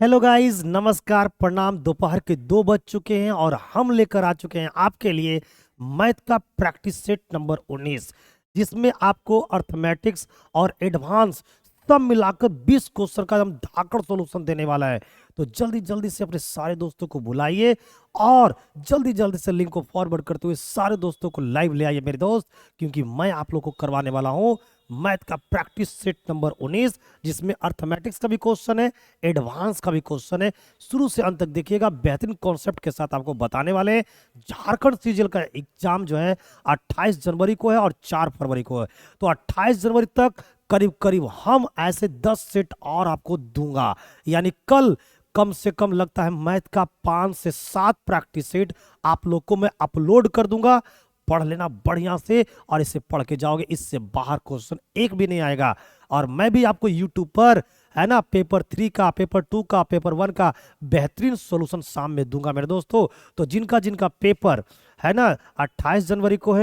Hello guys, नमस्कार, प्रणाम। दोपहर के 2 बज चुके हैं और हम लेकर आ चुके हैं आपके लिए मैथ का प्रैक्टिस सेट नंबर 19, जिसमें आपको अर्थमेटिक्स और एडवांस सब मिलाकर 20 क्वेश्चन का हम धाकड़ सॉल्यूशन देने वाला है। तो जल्दी जल्दी से अपने सारे दोस्तों को बुलाइए और जल्दी जल्दी से लिंक को फॉरवर्ड करते हुए सारे दोस्तों को लाइव ले आइए मेरे दोस्त, क्योंकि मैं आप लोग को करवाने वाला हूं मैथ का प्रैक्टिस सेट नंबर 19, जिसमें अर्थमेटिक्स का भी क्वेश्चन है, एडवांस का भी क्वेश्चन है। शुरू से अंत तक देखिएगा, बेहतरीन कॉन्सेप्ट के साथ आपको बताने वाले हैं। झारखंड सीजीएल का एग्जाम जो है 28 जनवरी को है और 4 फरवरी को है। तो 28 जनवरी तक करीब करीब हम ऐसे 10 सेट और आपको दूंगा, यानी कल कम से कम लगता है मैथ का 5 से 7 प्रैक्टिस सेट आप लोग को मैं अपलोड कर दूंगा। पढ़ लेना बढ़िया से और इसे पढ़ के जाओगे, इससे बाहर क्वेश्चन एक भी नहीं आएगा। और मैं भी आपको यूट्यूब पर है ना पेपर 3 का, पेपर 2 का, पेपर 1 का बेहतरीन सॉल्यूशन शाम में दूंगा मेरे दोस्तों। तो जिनका जिनका पेपर है ना 28 जनवरी को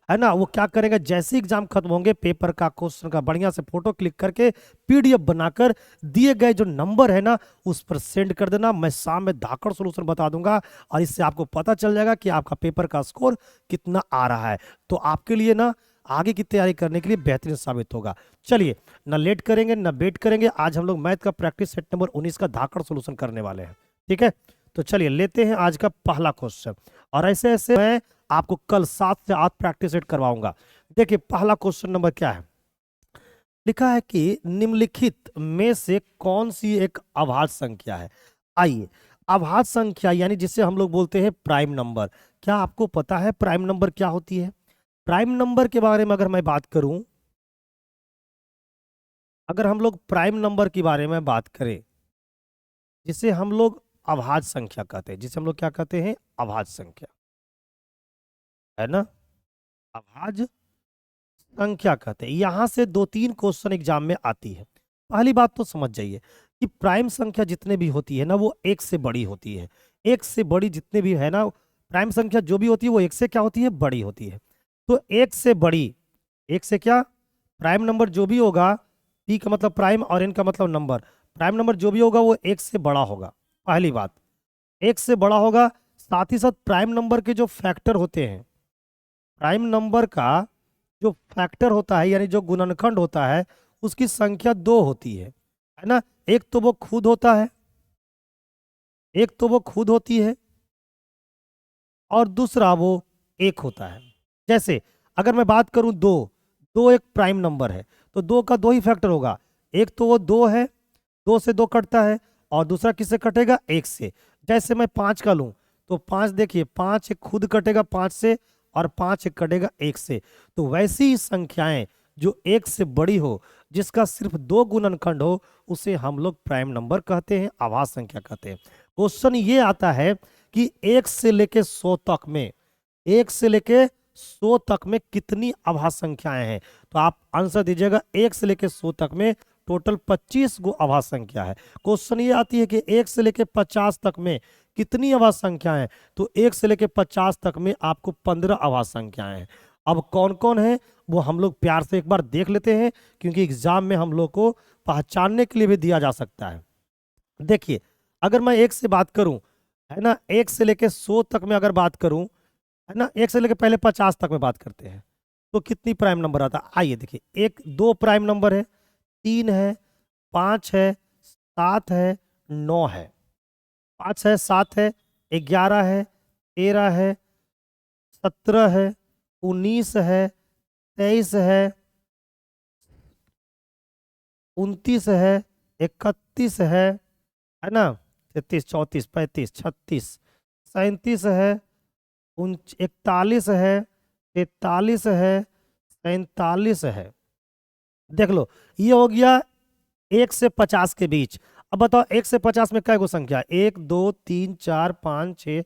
है ना, वो क्या करेंगे, जैसे एग्जाम खत्म होंगे पेपर का क्वेश्चन का बढ़िया से फोटो क्लिक करके पीडीएफ बनाकर दिए गए जो नंबर है ना उस पर सेंड कर देना। मैं शाम में धाकड़ सॉल्यूशन बता दूंगा और इससे आपको पता चल जाएगा कि आपका पेपर का स्कोर कितना आ रहा है। तो आपके लिए ना आगे की तैयारी करने के लिए बेहतरीन साबित होगा। चलिए, ना लेट करेंगे ना वेट करेंगे, आज हम लोग मैथ का प्रैक्टिस सेट नंबर 19 का धाकड़ सॉल्यूशन करने वाले हैं। ठीक है, तो चलिए लेते हैं आज का पहला क्वेश्चन। और ऐसे ऐसे मैं आपको कल 7 से 8 प्रैक्टिस सेट करवाऊंगा। देखिए पहला क्वेश्चन नंबर क्या है, लिखा है कि निम्नलिखित में से कौन सी एक अभाज्य संख्या है। आइए, अभाज्य संख्या यानी जिसे हम लोग बोलते हैं प्राइम नंबर। क्या आपको पता है प्राइम नंबर क्या होती है? प्राइम नंबर के बारे में अगर मैं बात करूं, अगर हम लोग प्राइम नंबर के बारे में बात करें, जिसे हम लोग अभाज्य संख्या कहते हैं, जिसे हम लोग क्या कहते हैं, अभाज्य संख्या, है ना, अभाज्य संख्या कहते हैं। यहां से 2-3 क्वेश्चन एग्जाम में आती है। पहली बात तो समझ जाइए कि प्राइम संख्या जितने भी होती है ना वो एक से बड़ी होती है। एक से बड़ी जितने भी है ना प्राइम संख्या जो भी होती है वो एक से क्या होती है, बड़ी होती है। तो एक से बड़ी, एक से क्या, प्राइम नंबर जो भी होगा, पी का मतलब प्राइम और एन का मतलब नंबर, प्राइम नंबर जो भी होगा वो एक से बड़ा होगा। पहली बात, एक से बड़ा होगा। साथ ही साथ प्राइम नंबर के जो फैक्टर होते हैं, प्राइम नंबर का जो फैक्टर होता है यानी जो गुणनखंड होता है, उसकी संख्या 2 होती है ना। एक तो वो खुद होता है, एक तो वो खुद होती है और दूसरा वो एक होता है। जैसे अगर मैं बात करूं दो, दो एक प्राइम नंबर है तो दो का दो ही फैक्टर होगा। एक तो वो दो है, दो से दो कटता है, और दूसरा किससे कटेगा, एक से। जैसे मैं 5 का लूं तो 5, देखिए 5 एक खुद कटेगा 5 से और 5 एक कटेगा एक से। तो वैसी ही संख्याएं जो एक से बड़ी हो, जिसका सिर्फ 2 गुणनखंड हो, उसे हम लोग प्राइम नंबर कहते हैं, आभाज्य संख्या कहते हैं। क्वेश्चन ये आता है कि 1 से लेके 100 तक में, 1 से लेके 100 तक में कितनी अभाज्य संख्याएं हैं। तो आप आंसर दीजिएगा, 1 से लेके 100 तक में टोटल 25 गो अभाज्य संख्या है। क्वेश्चन ये आती है कि 1 से लेके 50 तक में कितनी अभाज्य संख्याएं हैं। तो 1 से लेके 50 तक में आपको 15 अभाज्य संख्याएं हैं। अब कौन कौन है वो हम लोग प्यार से एक बार देख लेते हैं, क्योंकि एग्जाम में हम लोग को पहचानने के लिए भी दिया जा सकता है। देखिए, अगर मैं 1 से बात करूं, है ना, 1 से लेके 100 तक में अगर बात करूं, है ना, 1 से लेके पहले 50 तक में बात करते हैं, तो कितनी प्राइम नंबर आता है। आइए देखिए, एक दो प्राइम नंबर है, 3 है, 5 है, 7 है, 9 है। 5 है, 7 है, 11 है, 13 है, 17 है, 19 है, 23 है, 29 है, 31 है ना, 33, 34, 35, 36, 37 है, 41 है, 43 है, 47 है। देख लो, ये हो गया 1 से 50 के बीच। अब बताओ 1 से 50 में कै गो संख्या, 1 2 3 4 5 6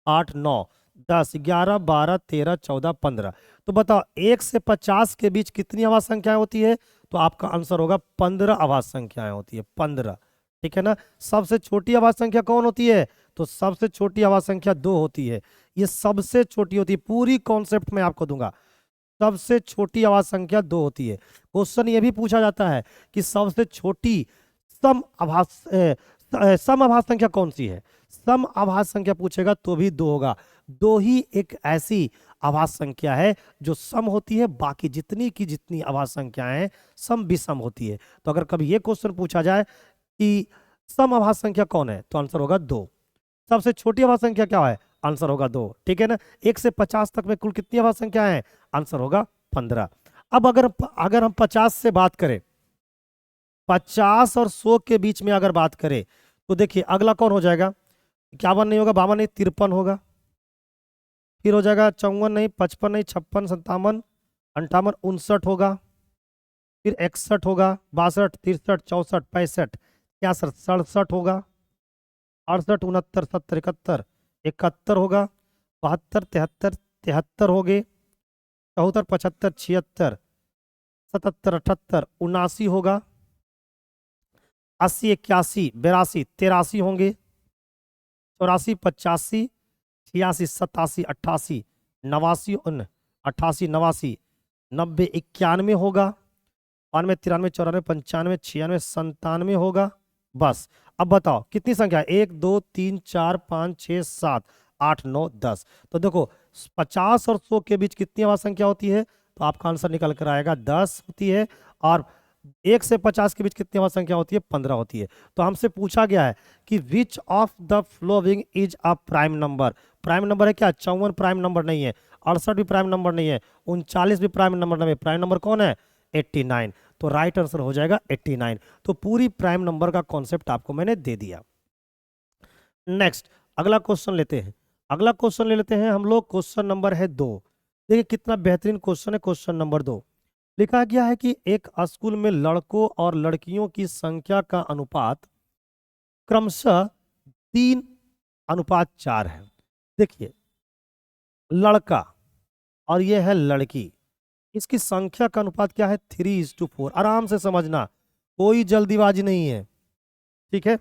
8 9 10 11 12 13 14 15। तो बताओ 1 से 50 के बीच कितनी अभाज्य संख्याएं होती है। तो आपका आंसर होगा 15 अभाज्य संख्याएं होती है, 15। ठीक है ना। सबसे छोटी अभाज्य संख्या कौन होती है, तो सबसे छोटी अभाज्य संख्या 2 होती है। ये सबसे छोटी होती है, पूरी कॉन्सेप्ट में आपको दूंगा। सबसे छोटी अभाज्य संख्या 2 होती है। क्वेश्चन ये भी पूछा जाता है कि सबसे छोटी सम अभाज्य सम आभाज्य संख्या कौन सी है? सम आभाज्य संख्या पूछेगा तो भी दो होगा। दो ही एक ऐसी आभाज्य संख्या है जो सम होती है, बाकी जितनी की जितनी आभाज्य संख्याएं हैं सम विषम होती है। तो अगर कभी ये क्वेश्चन पूछा जाए कि सम आभाज्य संख्या कौन है, तो आंसर होगा दो। सबसे छोटी आभाज्य संख्या क्या है? आंसर होगा दो। ठीक है ना? 1 से 50 तक में कुल कितनी आभाज्य संख्या है? आंसर होगा 15। अब अगर हम 50 से बात करें, 50 और 100 के बीच में अगर बात करें, तो देखिए अगला कौन हो जाएगा? 51 नहीं होगा, 52 नहीं, 53 होगा। फिर हो जाएगा 54 नहीं, 55 नहीं, 56, 57, 58, 59 होगा। फिर 61 होगा, 62, 63, 64, 65, 66, 67 होगा, 68, 69, 70, 71, 71 होगा, 72, 73, 73 हो गए, 74, 75, 76, 77, 78, 79 होगा, 80, 81, 82, 83 होंगे, 84, 85, 86, 87, 88, 89, 88, 89, 90, 91 होगा, 92, 93, 94, 95, 96, 97 होगा। बस अब बताओ कितनी संख्या है? 1, 2, 3, 4, 5, 6, 7, 8, 9, 10। तो देखो 50 और 100 के बीच कितनी आवाज संख्या होती है? तो आपका आंसर निकल कर आएगा 10 होती है। और 1 से 50 के बीच कितनी आवाज संख्या होती है? 15 होती है। तो हमसे पूछा गया है कि which of the following is a prime number. Prime number है क्या? 54 प्राइम नंबर नहीं है, 68 भी प्राइम नंबर नहीं है, 39 भी प्राइम नंबर नहीं है। प्राइम नंबर कौन है? 89। तो राइट आंसर हो जाएगा 89। तो पूरी प्राइम नंबर का कॉन्सेप्ट आपको मैंने दे दिया। नेक्स्ट अगला क्वेश्चन लेते हैं। अगला क्वेश्चन ले लेते हैं हम लोग, क्वेश्चन नंबर है 2। देखिए कितना बेहतरीन क्वेश्चन है। क्वेश्चन नंबर 2 लिखा गया है कि एक स्कूल में लड़कों और लड़कियों की संख्या का अनुपात क्रमशः 3:4 है। देखिए लड़का और ये है लड़की, इसकी संख्या का अनुपात क्या है? 3:4। आराम से समझना, कोई जल्दीबाजी नहीं है। ठीक है?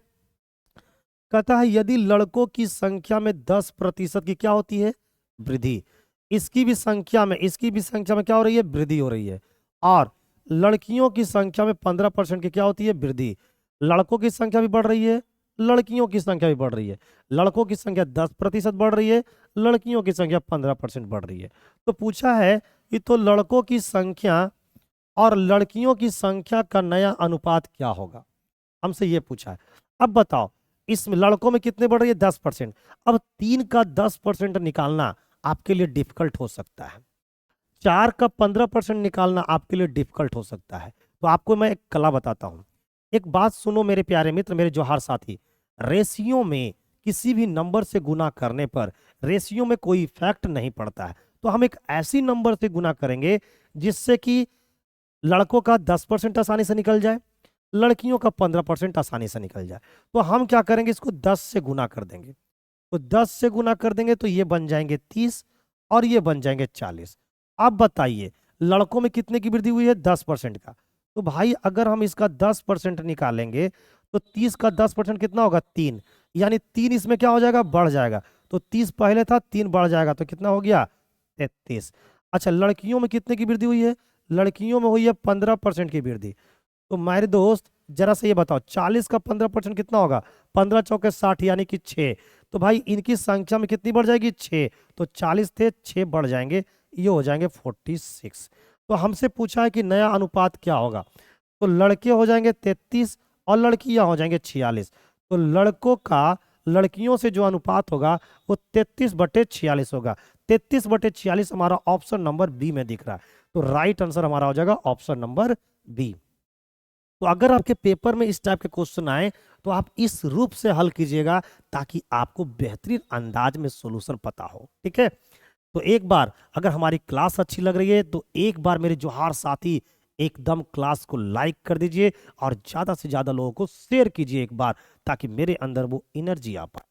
कहता है यदि लड़कों की संख्या में 10% की क्या होती है? वृद्धि। इसकी भी संख्या में क्या हो रही है? वृद्धि हो रही है। और लड़कियों की संख्या में 15% की क्या होती है? वृद्धि। लड़कों की संख्या भी बढ़ रही है, लड़कियों की संख्या भी बढ़ रही है। लड़कों की संख्या 10% बढ़ रही है, लड़कियों की संख्या 15% बढ़ रही है। तो पूछा है कि तो लड़कों की संख्या और लड़कियों की संख्या का नया अनुपात क्या होगा? हमसे ये पूछा है। अब बताओ इसमें लड़कों में कितने बढ़ रही है? 10%। अब 3 का 10% निकालना आपके लिए डिफिकल्ट हो सकता है, 4 का 15% निकालना आपके लिए डिफिकल्ट हो सकता है। तो आपको मैं एक कला बताता हूं। एक बात सुनो मेरे प्यारे मित्र, मेरे जोहार साथी। रेशियो में किसी भी नंबर से गुना करने पर रेशियो में कोई इफेक्ट नहीं पड़ता है। तो हम एक ऐसी नंबर से गुना करेंगे जिससे कि लड़कों का 10% आसानी से निकल जाए, लड़कियों का 15% आसानी से निकल जाए। तो हम क्या करेंगे? इसको 10 से गुना कर देंगे। तो 10 से गुना कर देंगे तो ये बन जाएंगे 30 और ये बन जाएंगे 40। अब बताइए लड़कों में कितने की वृद्धि हुई है? 10% का। तो भाई अगर हम इसका 10% निकालेंगे तो 30 का 10% कितना होगा? 3। यानी 3 इसमें क्या हो जाएगा? बढ़ जाएगा। तो 30 पहले था, 3 बढ़ जाएगा तो कितना हो गया? 33। अच्छा लड़कियों में कितने की वृद्धि हुई है? लड़कियों में हुई है 15% की वृद्धि। तो मेरे दोस्त जरा से ये बताओ 40 का 15% कितना होगा? 15 चौके 60 यानी कि 6। तो भाई इनकी संख्या में कितनी बढ़ जाएगी? 6। तो 40 थे, 6 बढ़ जाएंगे, ये हो जाएंगे 46। तो हमसे पूछा है कि नया अनुपात क्या होगा? तो लड़के हो जाएंगे 33 और लड़कियां हो जाएंगे 46। तो लड़कों का लड़कियों से जो अनुपात होगा वो 33/46 होगा। 33/46 हमारा ऑप्शन नंबर बी में दिख रहा है। तो राइट आंसर हमारा हो जाएगा ऑप्शन नंबर बी। तो अगर आपके पेपर में इस टाइप के क्वेश्चन आए तो आप इस रूप से हल कीजिएगा ताकि आपको बेहतरीन अंदाज में सॉल्यूशन पता हो। ठीक है? तो एक बार अगर हमारी क्लास अच्छी लग रही है तो एक बार मेरे जोहार साथी एकदम क्लास को लाइक कर दीजिए और ज्यादा से ज्यादा लोगों को शेयर कीजिए एक बार, ताकि मेरे अंदर वो एनर्जी आ पाए।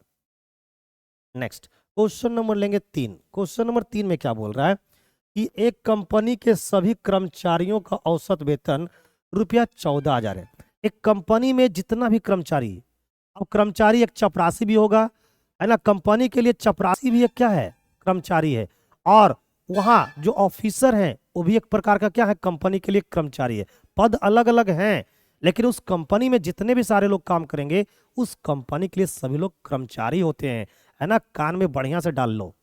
नेक्स्ट क्वेश्चन नंबर लेंगे 3। क्वेश्चन नंबर 3 में क्या बोल रहा है कि एक कंपनी के सभी कर्मचारियों का औसत वेतन ₹14,000 है। एक कंपनी में जितना भी कर्मचारी, अब कर्मचारी एक चपरासी भी होगा, है ना? कंपनी के लिए चपरासी भी एक क्या है? कर्मचारी है। और वहाँ जो ऑफिसर हैं वो भी एक प्रकार का क्या है? कंपनी के लिए कर्मचारी है। पद अलग अलग हैं लेकिन उस कंपनी में जितने भी सारे लोग काम करेंगे उस कंपनी के लिए सभी लोग कर्मचारी होते हैं, है ना। कान में बढ़िया से डाल लो।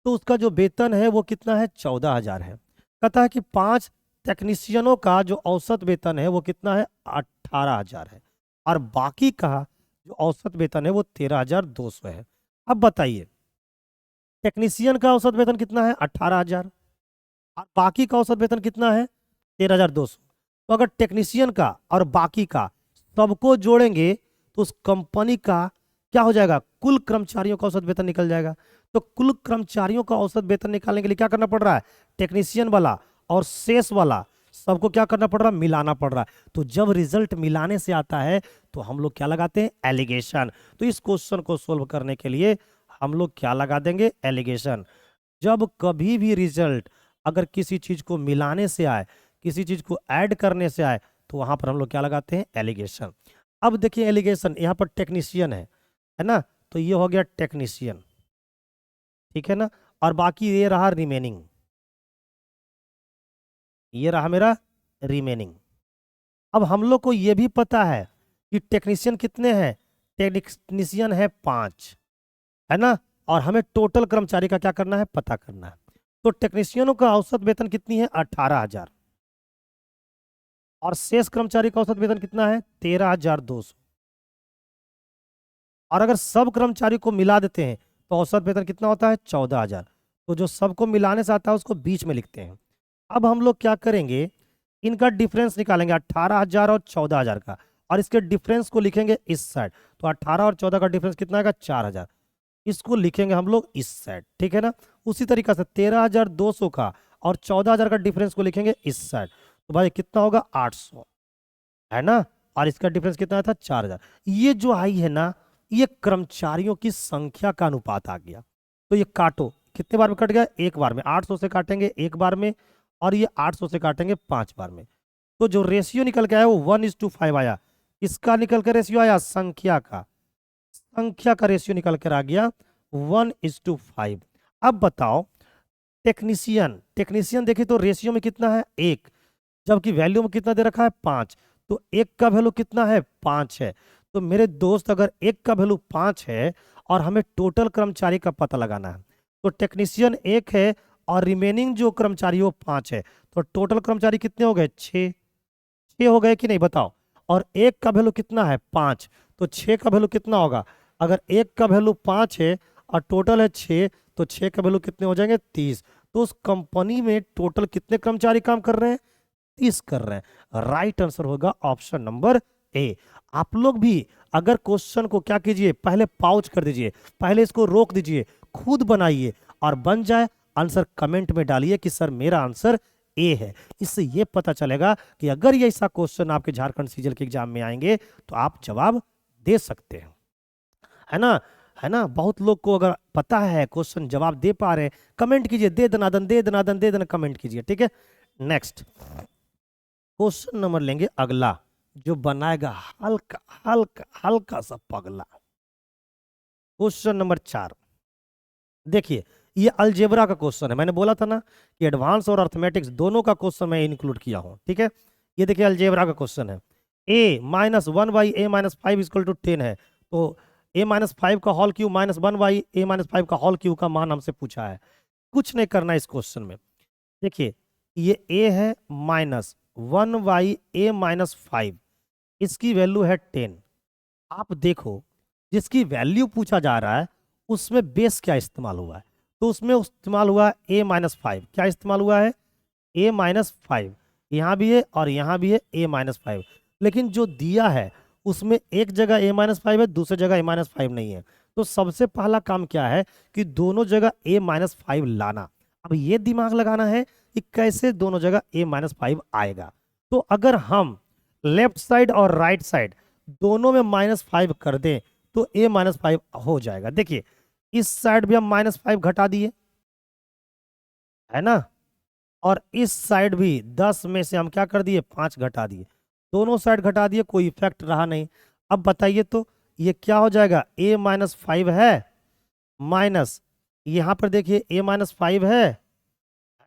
तो उसका जो वेतन है वो कितना है, 14,000 है। कहता है कि 5 टेक्नीशियनों का जो औसत वेतन है वो कितना है, 18,000 है। और बाकी का जो औसत वेतन है वो 13,200 है। अब बताइए, टेक्नीशियन का औसत वेतन कितना है, 18,000, और बाकी का औसत वेतन कितना है, 13,200। तो अगर टेक्नीशियन का और बाकी का सबको जोड़ेंगे तो उस कंपनी का क्या हो जाएगा, कुल कर्मचारियों का औसत वेतन निकल जाएगा। तो कुल कर्मचारियों का औसत वेतन निकालने के लिए क्या करना पड़ रहा है, टेक्नीशियन वाला और शेष वाला सबको क्या करना पड़ रहा है, मिलाना पड़ रहा है। तो जब रिजल्ट मिलाने से आता है तो हम लोग क्या लगाते हैं, एलिगेशन। तो इस क्वेश्चन को सोल्व करने के लिए हम लोग क्या लगा देंगे, एलिगेशन। जब कभी भी रिजल्ट अगर किसी चीज को मिलाने से आए, किसी चीज को ऐड करने से आए, तो वहां पर हम लोग क्या लगाते हैं, एलिगेशन। अब देखिए एलिगेशन, यहाँ पर टेक्नीशियन है ना, तो ये हो गया टेक्नीशियन, ठीक है ना। और बाकी ये रहा रिमेनिंग, ये रहा मेरा रिमेनिंग। अब हम लोग को ये भी पता है कि टेक्नीशियन कितने हैं, टेक्नीशियन है 5, है ना। और हमें टोटल कर्मचारी का क्या करना है, पता करना है। तो टेक्नीशियनों का औसत वेतन कितनी है, 18,000, और शेष कर्मचारी का औसत वेतन कितना है, 13,200। और अगर सब कर्मचारी को मिला देते हैं तो औसत वेतन कितना होता है, 14,000। तो जो सबको मिलाने से आता है उसको बीच में लिखते हैं। अब हम लोग क्या करेंगे, इनका डिफरेंस निकालेंगे, 18,000 और 14,000 का, और इसके डिफरेंस को लिखेंगे इस साइड। तो 18 और 14 का डिफरेंस कितना आएगा, 4,000। इसको लिखेंगे हम लोग इस साइड, ठीक है ना। उसी तरीके से 13,200 का और 14,000 का डिफरेंस को लिखेंगे इस साइड। तो भाई कितना होगा, 800, है ना। और इसका डिफरेंस कितना था, 4,000। ये जो आई है ना, ये कर्मचारियों की संख्या का अनुपात आ गया। तो ये काटो, कितने बार में कट गया, एक बार में। 800 से काटेंगे एक बार में, और ये 800 से काटेंगे 5 बार में। तो जो रेशियो निकल के आया वो 1:5 आया। इसका निकल के रेशियो आया, संख्या का रेशियो निकल कर आ गया 1:5। अब बताओ, टेक्नीशियन देखिए तो रेशियो में कितना है, 1, जबकि वैल्यू में कितना दे रखा है, 5। तो 1 का वैल्यू कितना है, 5 है। तो मेरे दोस्त अगर 1 का वैल्यू 5 है और हमें टोटल कर्मचारी का पता लगाना है, तो टेक्नीशियन 1 है और रिमेनिंग जो कर्मचारी वो 5 है, तो टोटल कर्मचारी कितने हो गए, 6 हो गए कि नहीं, बताओ। और 1 का वैल्यू कितना है, 5, तो 6 का वैल्यू कितना होगा, अगर 1 का वैल्यू 5 है और टोटल है 6, तो 6 का वैल्यू कितने हो जाएंगे, 30। तो उस कंपनी में टोटल कितने कर्मचारी काम कर रहे हैं, 30 कर रहे हैं। राइट आंसर होगा ऑप्शन नंबर ए। आप लोग भी अगर क्वेश्चन को क्या कीजिए, पहले पाउच कर दीजिए, पहले इसको रोक दीजिए, खुद बनाइए, और बन जाए आंसर कमेंट में डालिए कि सर मेरा आंसर ए है। इससे ये पता चलेगा कि अगर ये ऐसा क्वेश्चन आपके झारखंड सीजल के एग्जाम में आएंगे तो आप जवाब दे सकते हैं, है ना। बहुत लोग को अगर पता है क्वेश्चन जवाब दे पा रहे हैं, कमेंट कीजिए, दे दनादन दे दनादन दे दना, कमेंट कीजिए, ठीक है। नेक्स्ट क्वेश्चन नंबर लेंगे अगला, जो बनाएगा हल्का हल्का हल्का सा पगला। क्वेश्चन नंबर 4, देखिए ये अलजेब्रा का क्वेश्चन है। मैंने बोला था ना कि एडवांस और अर्थमेटिक्स दोनों का क्वेश्चन मैं इंक्लूड किया हूं, ठीक है। ये देखिए अलजेब्रा का क्वेश्चन है, a-1/a-5 = 10 है। तो a-5 का होल क्यूब माइनस 1/a-5 का होल क्यूब का मान हमसे पूछा है। कुछ नहीं करना इस क्वेश्चन में। देखिए ये a है माइनस 1/a-5, इसकी वैल्यू है 10। आप देखो जिसकी वैल्यू पूछा जा रहा है उसमें बेस क्या इस्तेमाल हुआ है, तो उसमें इस्तेमाल हुआ है a-5। क्या इस्तेमाल हुआ है, a-5। यहाँ भी है और यहाँ भी है a-5, लेकिन जो दिया है उसमें एक जगह a-5 है, दूसरी जगह a-5 नहीं है। तो सबसे पहला काम क्या है कि दोनों जगह a-5 लाना। अब ये दिमाग लगाना है कि कैसे दोनों जगह a-5 आएगा। तो अगर हम लेफ्ट साइड और राइट साइड दोनों में -5 कर दें तो a-5 हो जाएगा। देखिए इस साइड भी हम -5 घटा दिए, है ना, और इस साइड भी 10 में से हम क्या कर दिए, 5 घटा दिए। दोनों साइड घटा दिए, कोई इफेक्ट रहा नहीं। अब बताइए तो ये क्या हो जाएगा, a-5 है माइनस, यहां पर देखिए a-5 है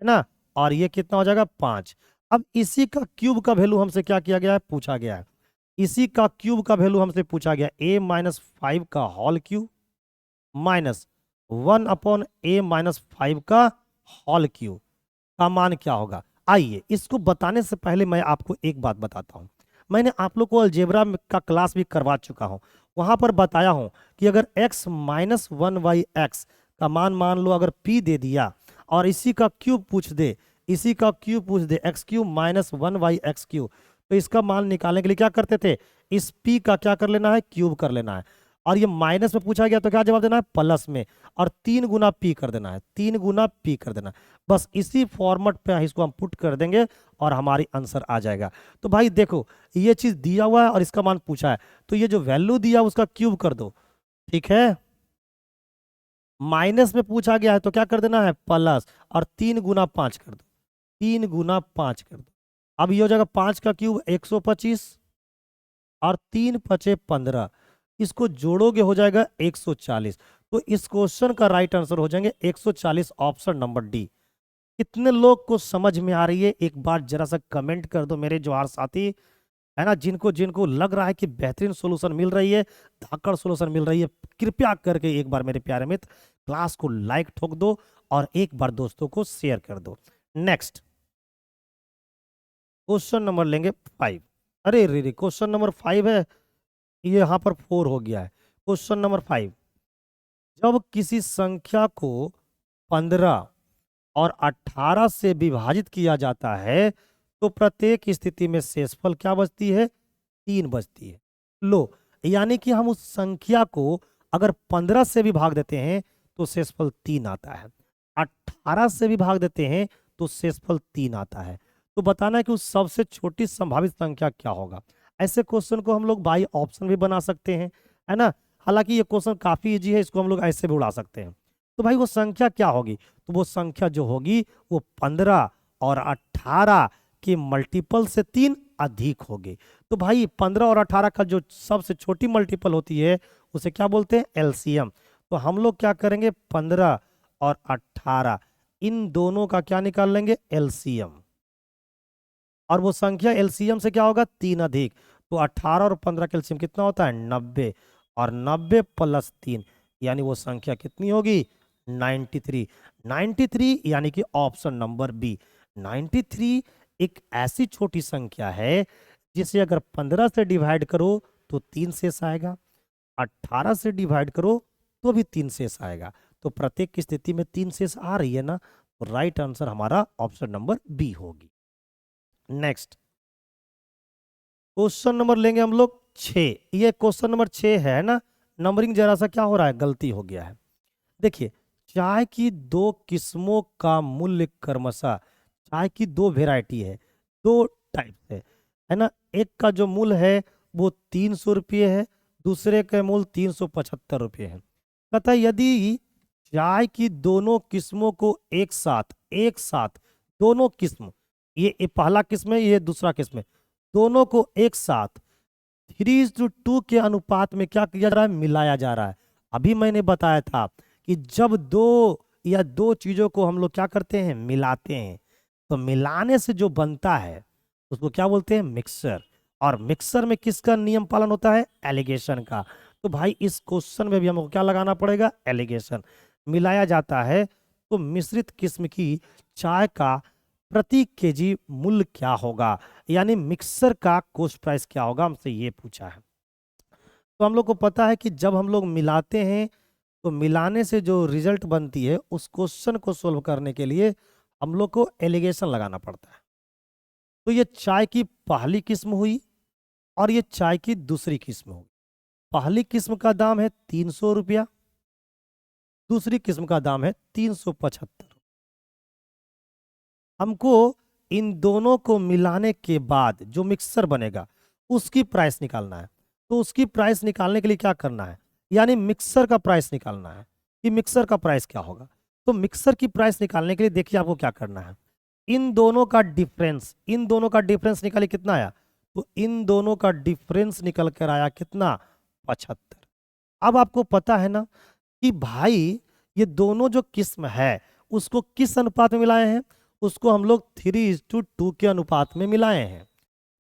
ना, और ये कितना हो जाएगा, 5। अब इसी का क्यूब का वैल्यू हमसे क्या किया गया है, पूछा गया है। इसी का क्यूब का वैल्यू हमसे पूछा गया a-5 का होल क्यूब माइनस 1/a-5 का होल क्यूब का मान क्या होगा। आइए इसको बताने से पहले मैं आपको एक बात बताता हूं। मैंने आप लोग को अलजेब्रा का क्लास भी करवा चुका हूं। वहां पर बताया हूं कि अगर x-1/x का मान लो अगर p दे दिया और इसी का क्यूब पूछ दे, इसी का क्यूब पूछ दे x³ - 1/x³, तो इसका मान निकालने के लिए क्या करते थे, इस p का क्या कर लेना है, क्यूब कर लेना है। और ये माइनस में पूछा गया तो क्या जवाब देना है, प्लस में, और 3 गुना p कर देना है, 3 गुना p कर देना है। बस इसी फॉर्मेट पे इसको हम पुट कर देंगे और हमारी आंसर आ जाएगा। तो भाई देखो ये चीज दिया हुआ है और इसका मान पूछा है, तो ये जो वैल्यू दिया उसका क्यूब कर दो, ठीक है। माइनस में पूछा गया है तो क्या कर देना है, प्लस, और 3 गुना 5 कर दो, 3 गुना 5 कर दो। अब ये हो जाएगा 5 का क्यूब 125 और 3 पचे 15, इसको जोड़ोगे हो जाएगा 140। तो इस क्वेश्चन का राइट आंसर हो जाएंगे 140, ऑप्शन नंबर डी। कितने लोग को समझ में आ रही है, एक बार जरा सा कमेंट कर दो मेरे जवाहर साथी, है ना। जिनको जिनको लग रहा है कि बेहतरीन सोल्यूशन मिल रही है, धाकड़ सोल्यूशन मिल रही है, कृपया करके एक बार मेरे प्यारे मित्र क्लास को लाइक ठोक दो और एक बार दोस्तों को शेयर कर दो। नेक्स्ट क्वेश्चन नंबर लेंगे 5। अरे रे क्वेश्चन नंबर 5 है, ये यहाँ पर 4 हो गया है। क्वेश्चन नंबर 5, जब किसी संख्या को 15 और 18 से विभाजित किया जाता है तो प्रत्येक स्थिति में शेषफल क्या बचती है, 3 बचती है। लो, यानी कि हम उस संख्या को अगर 15 से भी भाग देते हैं तो शेषफल 3 आता है, 18 से भी भाग देते हैं तो शेषफल 3 आता है। तो बताना है कि उस सबसे छोटी संभावित संख्या क्या होगा। ऐसे क्वेश्चन को हम लोग बाई ऑप्शन भी बना सकते हैं, है ना। हालांकि ये क्वेश्चन काफी इजी है, इसको हम लोग ऐसे भी उड़ा सकते हैं। तो भाई वो संख्या क्या होगी, तो वो संख्या जो होगी वो 15 और 18 के मल्टीपल से 3 अधिक होगी। तो भाई 15 और 18 का जो सबसे छोटी मल्टीपल होती है उसे क्या बोलते हैं, एलसीएम। तो हम लोग क्या करेंगे, 15 और 18 इन दोनों का क्या निकाल लेंगे, एलसीएम। और वो संख्या एलसीएम से क्या होगा, 3 अधिक। तो 18 और 15 का एलसीएम कितना होता है, 90, और 90 प्लस 3 यानी वो संख्या कितनी होगी, 93। 93 यानी कि ऑप्शन नंबर बी, 93 एक ऐसी छोटी संख्या है जिसे अगर 15 से डिवाइड करो तो 3 शेष आएगा, 18 से डिवाइड करो तो भी 3 शेष आएगा। तो प्रत्येक की स्थिति में 3 शेष आ रही है ना, तो राइट आंसर हमारा ऑप्शन नंबर बी होगी। नेक्स्ट क्वेश्चन नंबर लेंगे हम लोग 6। ये क्वेश्चन नंबर 6 है ना, नंबरिंग जरा सा क्या हो रहा है, गलती हो गया है। देखिए, चाय की 2 किस्मों का मूल्य क्रमशः, चाय की 2 वेराइटी है, 2 टाइप है ना। एक का जो मूल्य है वो 300 रुपये है, दूसरे का मूल्य 375 रुपये है। कहता है यदि चाय की दोनों किस्मों को एक साथ दोनों किस्म, ये पहला किस्म है, ये दूसरा किस्म है, दोनों को एक साथ 3:2 के अनुपात में क्या किया जा रहा है, मिलाया जा रहा है। अभी मैंने बताया था कि जब 2 चीजों को हम लोग क्या करते हैं, मिलाते हैं, तो मिलाने से जो बनता है उसको क्या बोलते हैं, मिक्सर। और मिक्सर में किसका नियम पालन होता है, एलिगेशन का। तो भाई इस क्वेश्चन में भी हमको क्या लगाना पड़ेगा, एलिगेशन। मिलाया जाता है तो मिश्रित किस्म की चाय का प्रति केजी मूल्य क्या होगा, यानी मिक्सर का कॉस्ट प्राइस क्या होगा, हमसे ये पूछा है। तो हम लोग को पता है कि जब हम लोग मिलाते हैं तो मिलाने से जो रिजल्ट बनती है उस क्वेश्चन को सोल्व करने के लिए हम लोग को एलिगेशन लगाना पड़ता है। तो ये चाय की पहली किस्म हुई और ये चाय की दूसरी किस्म हुई। पहली किस्म का दाम है 300 रुपया, दूसरी किस्म का दाम है 375। हमको इन दोनों को मिलाने के बाद जो मिक्सर बनेगा उसकी प्राइस निकालना है। तो उसकी प्राइस निकालने के लिए क्या करना है, यानी मिक्सर का प्राइस निकालना है कि मिक्सर का प्राइस क्या होगा। तो मिक्सर की प्राइस निकालने के लिए देखिए आपको क्या करना है, इन दोनों का डिफरेंस निकालिए, कितना आया, तो इन दोनों का डिफरेंस निकल कर आया कितना, 75। अब आपको पता है ना कि भाई ये दोनों जो किस्म है उसको किस अनुपात में मिलाए हैं, उसको हम लोग 3:2 के अनुपात में मिलाए हैं।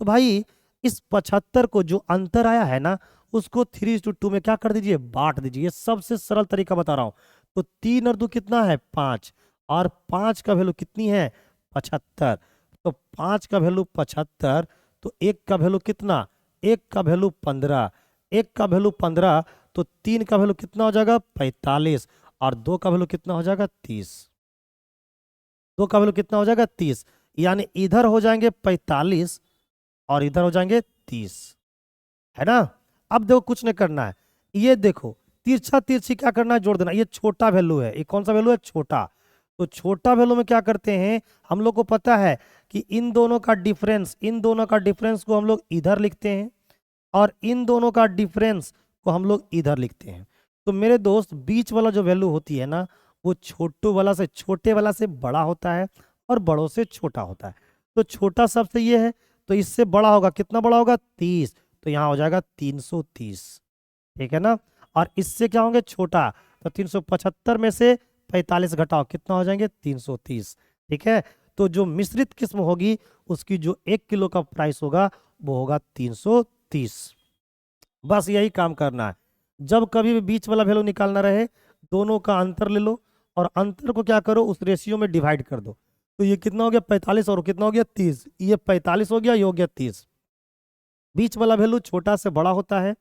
तो भाई इस 75 को जो अंतर आया है ना, उसको 3:2 में क्या कर दीजिए, बांट दीजिए। ये सबसे सरल तरीका बता रहा हूं। तो 3 और 2 कितना है, 5, और 5 का वैल्यू कितनी है, 75। तो 5 का वैल्यू 75, तो 1 का वैल्यू कितना, 1 का वैल्यू 15, 1 का वैल्यू 15, तो 3 का वैल्यू कितना हो जाएगा, 45, और 2 का वैल्यू कितना हो जाएगा, 30। 2 का वैल्यू कितना हो जाएगा, 30। यानी इधर हो जाएंगे 45 और इधर हो जाएंगे 30, है ना। अब देखो कुछ नहीं करना है, ये देखो तिरछा तिरछी क्या करना है, जोड़ देना। ये छोटा वैल्यू है, ये कौन सा वैल्यू है, छोटा। तो छोटा वैल्यू में क्या करते हैं, हम लोग को पता है कि इन दोनों का डिफरेंस, इन दोनों का डिफरेंस को हम लोग इधर लिखते हैं, और इन दोनों का डिफरेंस को हम लोग इधर लिखते हैं। तो मेरे दोस्त बीच वाला जो वैल्यू होती है ना, वो छोटे वाला से बड़ा होता है और बड़ों से छोटा होता है। तो छोटा सबसे ये है, तो इससे बड़ा होगा, कितना बड़ा होगा, 30, तो यहाँ हो जाएगा 330, ठीक है ना। और इससे क्या होंगे, छोटा, तो 375 में से 45 घटाओ, कितना हो जाएंगे, 330, ठीक है। तो जो मिश्रित किस्म होगी उसकी जो 1 किलो का प्राइस होगा वो होगा 330। बस यही काम करना है। जब कभी भी बीच वाला वैल्यू निकालना रहे, दोनों का अंतर ले लो और अंतर को क्या करो, उस रेशियो में डिवाइड कर दो। तो ये कितना हो गया, 45, और कितना हो गया, 30। ये 45 हो गया, ये हो गया 30। बीच वाला वैल्यू छोटा से बड़ा होता है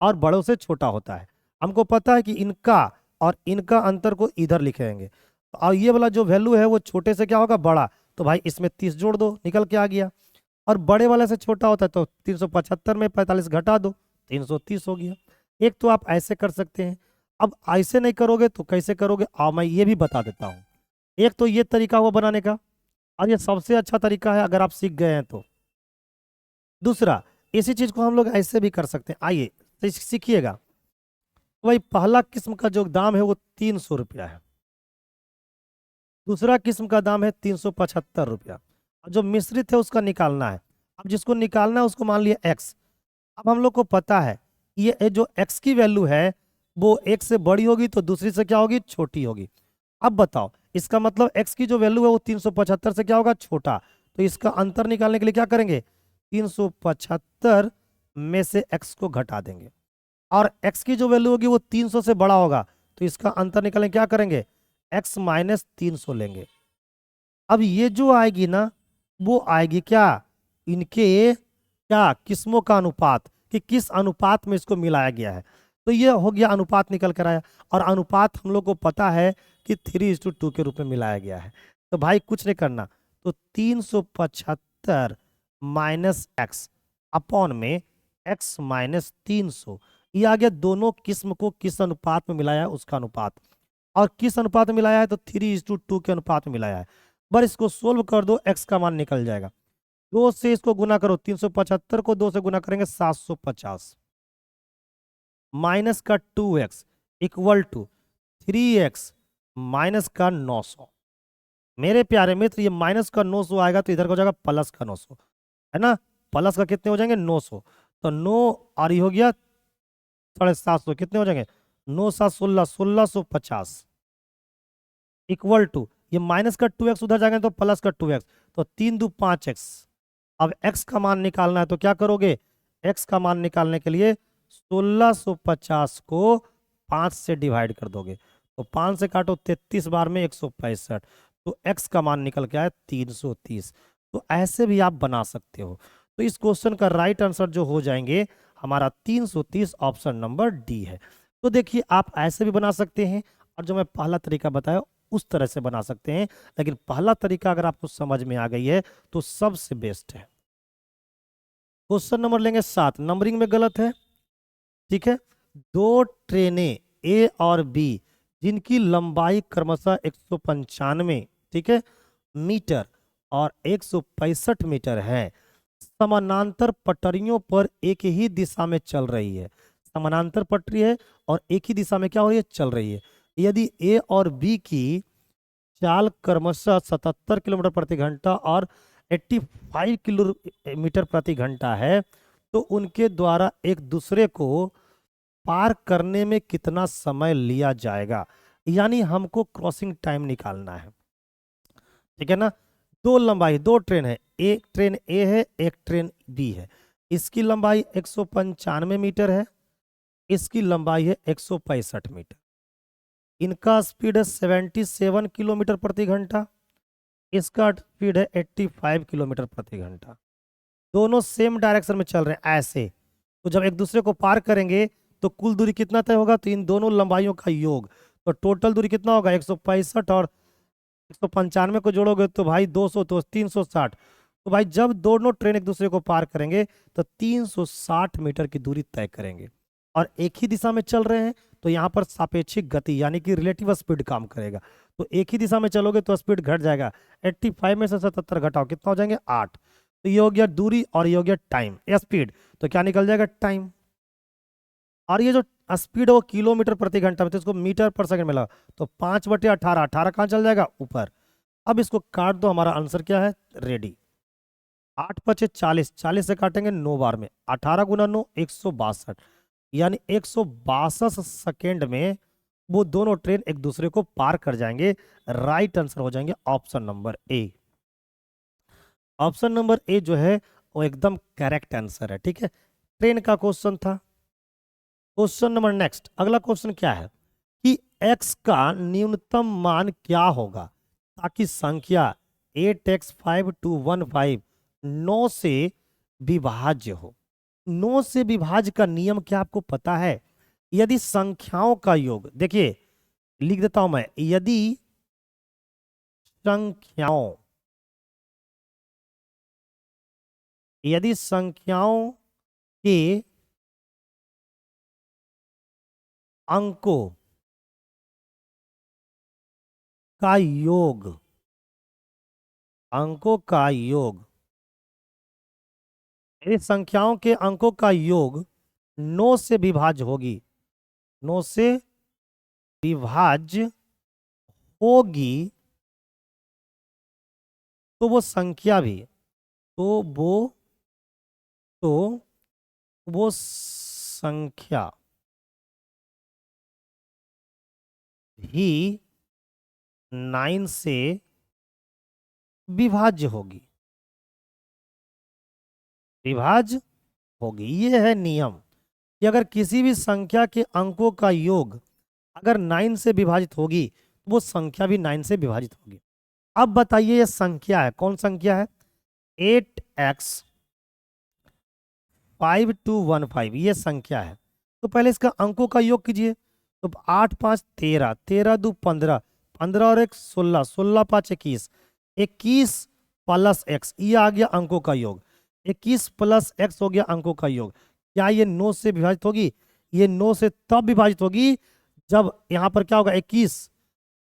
और बड़ों से छोटा होता है। हमको पता है कि इनका और इनका अंतर को इधर लिखेंगे, और ये वाला जो वैल्यू है वो छोटे से क्या होगा, बड़ा। तो भाई इसमें 30 जोड़ दो, निकल के आ गया। और बड़े वाले से छोटा होता है तो 375 में 45 घटा दो, 330 हो गया। एक तो आप ऐसे कर सकते हैं। अब ऐसे नहीं करोगे तो कैसे करोगे, आओ मैं ये भी बता देता हूँ। एक तो ये तरीका हुआ बनाने का, और ये सबसे अच्छा तरीका है अगर आप सीख गए हैं तो। दूसरा, इसी चीज को हम लोग ऐसे भी कर सकते हैं, आइए सीखिएगा। भाई पहला किस्म का जो दाम है वो 300 रुपया है, दूसरा किस्म का दाम है 375 रुपया। जो मिश्रित है उसका निकालना है। अब जिसको निकालना है उसको मान लिया एक्स। अब हम लोग को पता है ये जो एक्स की वैल्यू है वो एक से बड़ी होगी तो दूसरी से क्या होगी, छोटी होगी। अब बताओ, इसका मतलब एक्स की जो वैल्यू है वो 375 से क्या होगा, छोटा। तो इसका अंतर निकालने के लिए क्या करेंगे, 375 में से एक्स को घटा देंगे, और x की जो वैल्यू होगी वो 300 से बड़ा होगा, तो इसका अंतर निकालें, क्या करेंगे, x माइनस 300 लेंगे। अब ये जो आएगी ना, वो आएगी क्या, इनके क्या किस्मों का अनुपात, कि किस अनुपात में इसको मिलाया गया है। तो ये हो गया, अनुपात निकल कर आया। और अनुपात हम लोग को पता है कि 3:2 के रूप में मिलाया गया है। तो भाई कुछ नहीं करना, तो 375 माइनस एक्स अपॉन में x माइनस 300, ये आ गया दोनों किस्म को किस अनुपात में मिलाया है उसका अनुपात। और किस अनुपात में मिलाया है, तो 3:2 के अनुपात में मिलाया है। बस इसको सोल्व कर दो, x का मान निकल जाएगा। 2 से इसको गुना करो, 375 को 2 से गुना करेंगे 750, माइनस का 2x equal to 3x minus का 900। मेरे प्यारे मित्र, ये माइनस का 900 आएगा तो इधर का हो जाएगा प्लस का 900, है ना। प्लस का कितने हो जाएंगे, 900। तो 9 और ये हो गया 750, कितने हो जाएंगे, 9 7 16, 1650 इक्वल टू, ये माइनस का 2x उधर जाएंगे तो प्लस का 2x, तो 3 2 5x। अब x का मान निकालना है तो क्या करोगे, x का मान निकालने के लिए 1650 को 5 से डिवाइड कर दोगे, तो 5 से काटो 33 बार में 165, तो x का मान निकल के आया 330। तो ऐसे भी आप बना सकते हो। तो इस क्वेश्चन का राइट आंसर जो हो जाएंगे हमारा 330, ऑप्शन नंबर डी है। तो देखिए आप ऐसे भी बना सकते हैं, और जो मैं पहला तरीका बताया उस तरह से बना सकते हैं, लेकिन पहला तरीका अगर आपको समझ में आ गई है तो सबसे बेस्ट है। क्वेश्चन नंबर लेंगे 7, नंबरिंग में गलत है, ठीक है। 2 ट्रेनें ए और बी जिनकी लंबाई क्रमशः 195, ठीक है, मीटर और 165 मीटर है, समानांतर पटरियों पर एक ही दिशा में चल रही है। समानांतर पटरी है और एक ही दिशा में क्या हो रही है, चल रही है। यदि ए और बी की चाल क्रमशः 77 किलोमीटर प्रति घंटा और 85 किलोमीटर प्रति घंटा है, तो उनके द्वारा एक दूसरे को पार करने में कितना समय लिया जाएगा। यानी हमको क्रॉसिंग टाइम निकालना है, ठीक है ना। दो लंबाई, दो ट्रेन है, एक ट्रेन ए है, एक ट्रेन बी है। इसकी लंबाई 195 मीटर है, इसकी लंबाई है 165 मीटर। इनका स्पीड है 77 किलोमीटर प्रति घंटा, इसका स्पीड है 85 किलोमीटर प्रति घंटा। दोनों सेम डायरेक्शन में चल रहे हैं ऐसे। तो जब एक दूसरे को पार करेंगे तो कुल दूरी कितना तय होगा, तो इन दोनों लंबाइयों का योग, तो टोटल दूरी कितना होगा 165 और 195 को जोड़ोगे तो भाई 200, तो 360। तो भाई जब दोनों ट्रेन एक दूसरे को पार करेंगे तो 360 मीटर की दूरी तय करेंगे और एक ही दिशा में चल रहे हैं, तो यहाँ पर सापेक्षिक गति यानी कि रिलेटिव स्पीड काम करेगा। तो एक ही दिशा में चलोगे तो स्पीड घट जाएगा, 85 में से 77 घटाओ कितना हो जाएंगे 8। तो ये हो गया दूरी और ये हो गया टाइम या स्पीड, तो क्या निकल जाएगा टाइम। और ये जो स्पीड है वो किलोमीटर प्रति घंटा में, तो इसको मीटर पर सेकंड में लगा, तो 5/18, 18 कहाँ चल जाएगा ऊपर। अब इसको काट दो, हमारा आंसर क्या है रेडी। 8×5 = 40, 40 से काटेंगे 9 बार में, 18 × 9 162, यानी 162 सेकेंड में वो दोनों ट्रेन एक दूसरे को पार कर जाएंगे। राइट आंसर हो जाएंगे option number A. Option number A जो है वो एकदम करेक्ट आंसर है। ठीक है, ट्रेन का क्वेश्चन था। क्वेश्चन नंबर नेक्स्ट, अगला क्वेश्चन क्या है कि x का न्यूनतम मान क्या होगा ताकि संख्या 8x5215 9 से विभाज्य हो। 9 से विभाज्य का नियम क्या आपको पता है? यदि संख्याओं का योग, देखिए लिख देता हूं मैं, यदि संख्याओं के अंकों का योग, यदि संख्याओं के अंकों का योग 9 से विभाज्य होगी, 9 से विभाज्य होगी, तो वो संख्या भी, तो वो संख्या भी 9 से विभाज्य होगी, ये है नियम कि अगर किसी भी संख्या के अंकों का योग अगर 9 से विभाजित होगी तो वो संख्या भी 9 से विभाजित होगी। अब बताइए ये संख्या है, कौन संख्या है? 8x5215 ये संख्या है। तो पहले इसका अंकों का योग कीजिए, तो 8 5 13, 13 2 15, 15 और 1 16, 16 5 21, 21 प्लस x, ये आ गया अंकों का योग। 21 प्लस x हो गया अंकों का योग। क्या ये 9 से विभाजित होगी? ये 9 से तब विभाजित होगी जब यहाँ पर क्या होगा 21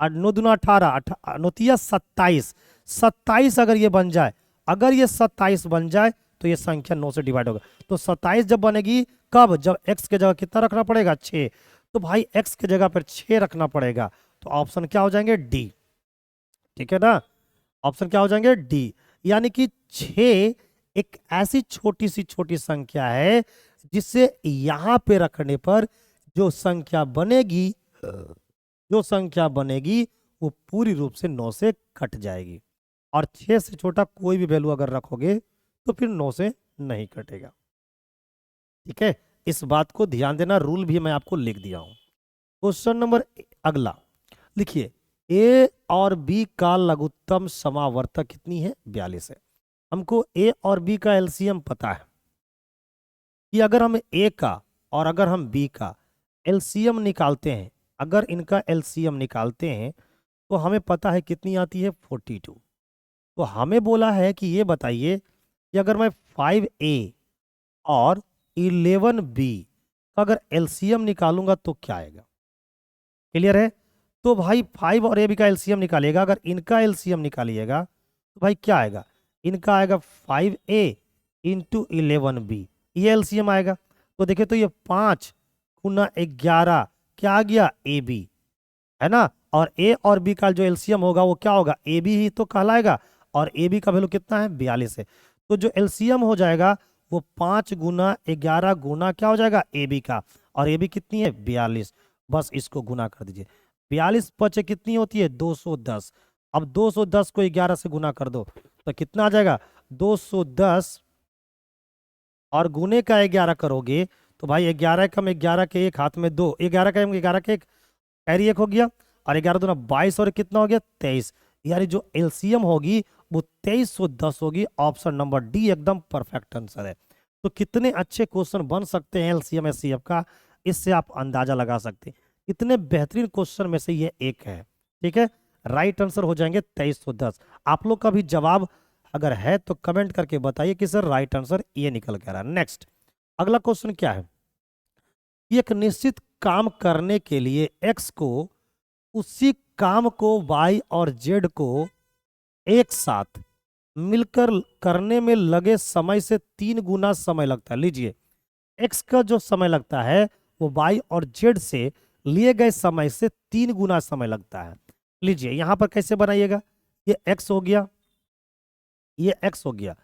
और 9 दूना 18, 9 27, 27 अगर ये बन जाए, अगर ये 27 बन जाए तो ये संख्या 9 से डिवाइड होगा। तो 27 जब बनेगी कब? जब x के जगह कितना रखना पड़ेगा 6, तो भाई x के जगह पर 6 रखना पड़ेगा। तो ऑप्शन क्या हो जाएंगे डी। ठीक है ना, ऑप्शन क्या हो जाएंगे डी। यानी कि 6 एक ऐसी छोटी संख्या है जिससे यहां पे रखने पर जो संख्या बनेगी वो पूरी रूप से 9 से कट जाएगी, और 6 से छोटा कोई भी वैल्यू अगर रखोगे तो फिर 9 से नहीं कटेगा। ठीक है, इस बात को ध्यान देना, रूल भी मैं आपको लिख दिया हूं। क्वेश्चन नंबर अगला लिखिए, ए और बी का लघुत्तम समावर्तक कितनी है? 42 है। हमको ए और बी का एलसीएम पता है कि अगर हम ए का और अगर हम बी का एलसीएम निकालते हैं, अगर इनका एलसीएम निकालते हैं तो हमें पता है कितनी आती है 42। तो हमें बोला है कि ये बताइए कि अगर मैं 5A और 11B का अगर एलसीएम निकालूंगा तो क्या आएगा। क्लियर है? तो भाई 5 और AB का एलसीएम निकालेगा, अगर इनका एलसीएम निकालिएगा तो भाई क्या आएगा? इनका आएगा 5A इंटू 11B, ये एलसीएम आएगा। तो देखिए, तो ये 5 × 11 क्या आ गया? AB है ना। और A और B का जो एलसीएम होगा वो क्या होगा? AB ही तो कहलाएगा, और AB का वैल्यू कितना है? 42 है। तो जो एलसीएम हो जाएगा वो 5 × 11 गुना क्या हो जाएगा? AB का, और AB कितनी है? 42। बस इसको गुना कर दीजिए, 42 × 5 कितनी होती है? 210। अब 210 को 11 से गुना कर दो तो कितना आ जाएगा, 210 और गुने का 11 करोगे तो भाई 11 कम 11 के एक, हाथ में 2, 11 का 11 के एक, कैरी एक हो गया, और 11 दूना 22 और कितना हो गया 23। यानी जो एलसीएम होगी वो 2310 होगी। ऑप्शन नंबर डी एकदम परफेक्ट आंसर है। तो कितने अच्छे क्वेश्चन बन सकते हैं एलसीएम एचसीएफ का, इससे आप अंदाजा लगा सकते हैं कितने बेहतरीन क्वेश्चन में से ये एक है। ठीक है, राइट आंसर हो जाएंगे 2310। आप लोग का भी जवाब अगर है तो कमेंट करके बताइए कि सर राइट आंसर ये निकल कर रहा है। नेक्स्ट अगला क्वेश्चन क्या है, एक निश्चित काम करने के लिए एक्स को उसी काम को वाई और जेड को एक साथ मिलकर करने में लगे समय से 3 गुना समय लगता है। लीजिए, एक्स का जो समय लगता है वो वाई और जेड से लिए गए समय से 3 गुना समय लगता है। लीजिए यहां पर कैसे बनाइएगा, ये एक्स हो गया, ये एक्स हो गया,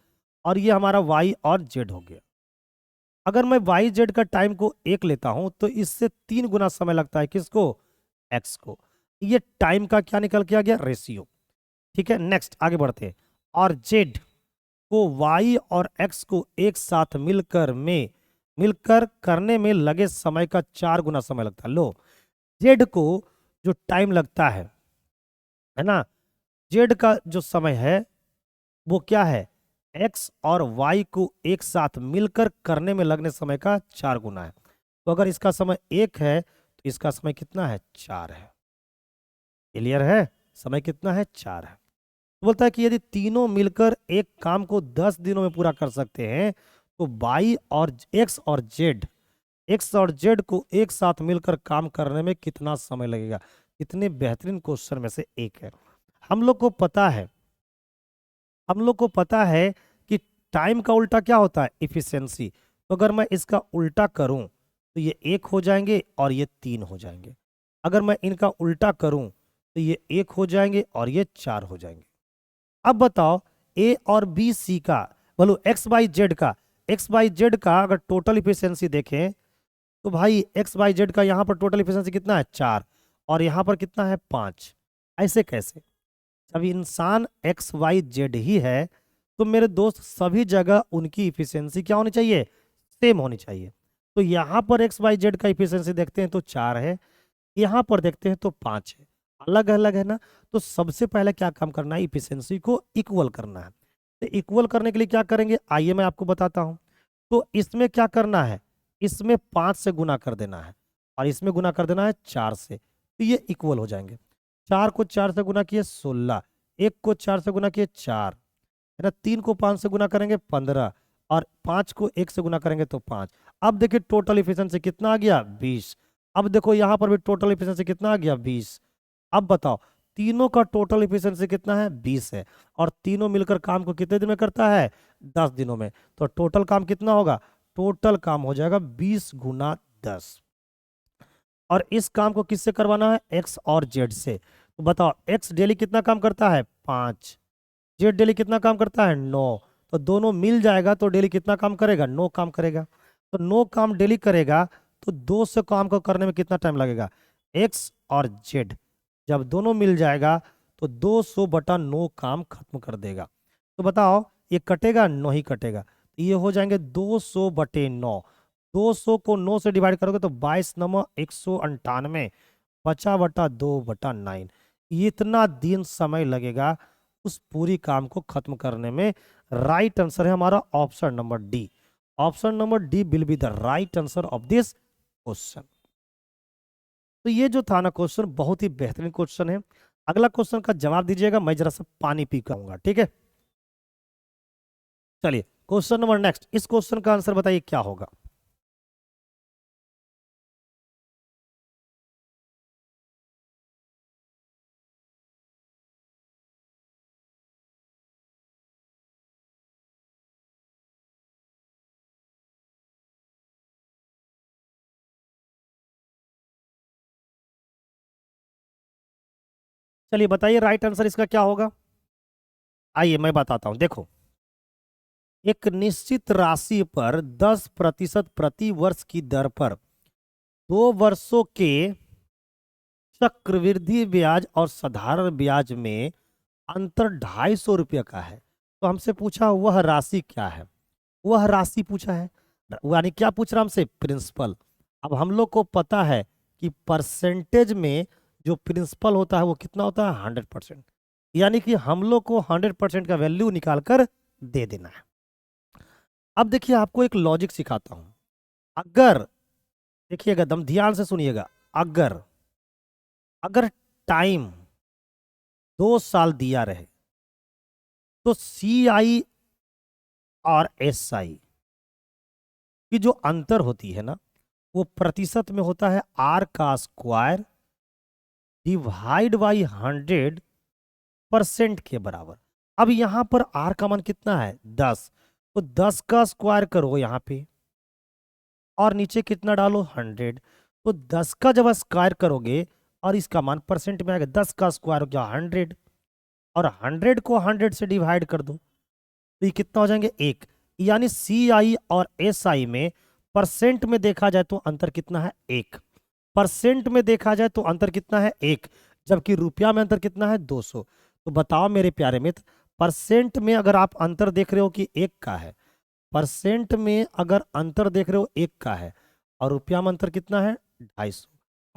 और ये हमारा वाई और जेड हो गया। अगर मैं वाई जेड का टाइम को 1 लेता हूं तो इससे 3 गुना समय लगता है किसको, एक्स को। ये टाइम का क्या निकल के आ गया, रेशियो। ठीक है, नेक्स्ट आगे बढ़ते हैं। और जेड को वाई और एक्स को एक साथ मिलकर करने में लगे समय का 4 गुना समय लगता है। लो, जेड को जो टाइम लगता है ना, जेड का जो समय है वो क्या है, एक्स और वाई को एक साथ मिलकर करने में लगने समय का 4 गुना है। तो अगर इसका समय 1 है तो इसका समय कितना है, 4 है। क्लियर है, समय कितना है, 4 है। तो बोलता है कि यदि तीनों मिलकर एक काम को 10 दिनों में पूरा कर सकते हैं तो वाई और एक्स और जेड को एक साथ मिलकर काम करने में कितना समय लगेगा। इतने बेहतरीन क्वेश्चन में से एक है। हम लोग को पता है, हम लोग को पता है कि टाइम का उल्टा क्या होता है, इफिशियंसी। तो अगर मैं इसका उल्टा करूं तो ये 1 हो जाएंगे और ये 3 हो जाएंगे। अगर मैं इनका उल्टा करूं तो ये 1 हो जाएंगे और ये 4 हो जाएंगे। अब बताओ ए और बी सी का, बोलो एक्स बाई जेड का अगर टोटल इफिशियंसी देखें तो भाई एक्स बाई जेड का यहाँ पर टोटल इफिशियंसी कितना है, 4, और यहाँ पर कितना है, 5। ऐसे कैसे, जब इंसान एक्स वाई जेड ही है तो मेरे दोस्त सभी जगह उनकी इफिशियंसी क्या होनी चाहिए, सेम होनी चाहिए। तो यहाँ पर एक्स वाई जेड का इफिशियंसी देखते हैं तो 4 है, यहाँ पर देखते हैं तो 5 है, अलग अलग है ना। तो सबसे पहले क्या काम करना है, इफिशियंसी को इक्वल करना है। तो इक्वल करने के लिए क्या करेंगे, आइए मैं आपको बताता हूँ। तो इसमें क्या करना है, इसमें 5 से गुना कर देना है और इसमें गुना कर देना है 4 से, तो ये इक्वल हो जाएंगे। 4 को 4 से गुना किए 16, 1 को 4 से गुना किए 4 है ना, 3 को 5 से गुना करेंगे 15, और 5 को 1 से गुना करेंगे तो 5। अब देखिए टोटल इफिशियंसी कितना आ गया, 20। अब देखो यहाँ पर भी टोटल इफिशियंसी कितना आ गया, 20। अब बताओ तीनों का टोटल इफिशियंसी कितना है, 20 है, और तीनों मिलकर काम को कितने दिन में करता है, 10 दिनों में। तो टोटल काम कितना होगा, टोटल काम हो जाएगा 20 गुना 10। और इस काम को किससे करवाना है, एक्स और जेड से। तो बताओ एक्स डेली कितना काम करता है, 5, जेड डेली कितना काम करता है, 9। तो दोनों मिल जाएगा तो डेली कितना काम करेगा, 9 काम करेगा। तो 9 काम डेली करेगा तो 2 से काम को करने में कितना टाइम लगेगा, एक्स और जेड जब दोनों मिल जाएगा तो 200/9 काम खत्म कर देगा। तो बताओ ये कटेगा, 9 ही कटेगा, तो ये हो जाएंगे 200/9। 200 को 9 से डिवाइड करोगे तो 22 9 198, 50/2/9। इतना दिन समय लगेगा उस पूरी काम को खत्म करने में। राइट आंसर है हमारा option number D. Option number D will be the right answer of this question. तो ये जो था ना क्वेश्चन बहुत ही बेहतरीन क्वेश्चन है। अगला क्वेश्चन का जवाब दीजिएगा, मैं जरा सा पानी पी कर आऊंगा, ठीक है। चलिए क्वेश्चन नंबर नेक्स्ट, इस क्वेश्चन का आंसर बताइए क्या होगा। चलिए बताइए राइट आंसर इसका क्या होगा। आइए मैं बताता हूं, देखो एक निश्चित राशि पर 10% प्रति वर्ष की दर पर 2 वर्षों के चक्रवृद्धि ब्याज और साधारण ब्याज में अंतर 250 का है, तो हमसे पूछा वह राशि क्या है, वह राशि पूछा है, यानी क्या पूछ रहा हमसे, प्रिंसिपल। अब हम लोग को पता है कि परसेंटेज में जो प्रिंसिपल होता है वो कितना होता है, 100%। यानी कि हम लोग को 100% का वैल्यू निकाल कर दे देना है। अब देखिए आपको एक लॉजिक सिखाता हूं। अगर, देखिएगा एकदम ध्यान से सुनिएगा, अगर अगर टाइम 2 साल दिया रहे तो CI और SI की जो अंतर होती है ना, वो प्रतिशत में होता है R का स्क्वायर डिवाइड बाई 100% के बराबर। अब यहां पर R का मान कितना है, 10, तो 10 का स्क्वायर करो यहाँ पे और नीचे कितना डालो, 100। तो 10 का जब स्क्वायर करोगे और इसका मान परसेंट में आएगा, 10 का स्क्वायर हो गया 100 और 100 को 100 से डिवाइड कर दो तो ये कितना हो जाएंगे, 1। यानी CI और SI में परसेंट में देखा जाए तो अंतर कितना है, 1। परसेंट में देखा जाए तो अंतर कितना है, 1, जबकि रुपया में अंतर कितना है, 200। तो बताओ मेरे प्यारे मित्र, परसेंट में अगर आप अंतर देख रहे हो कि 1 का है, परसेंट में अगर अंतर देख रहे हो 1 का है और रुपया में अंतर कितना है, 250,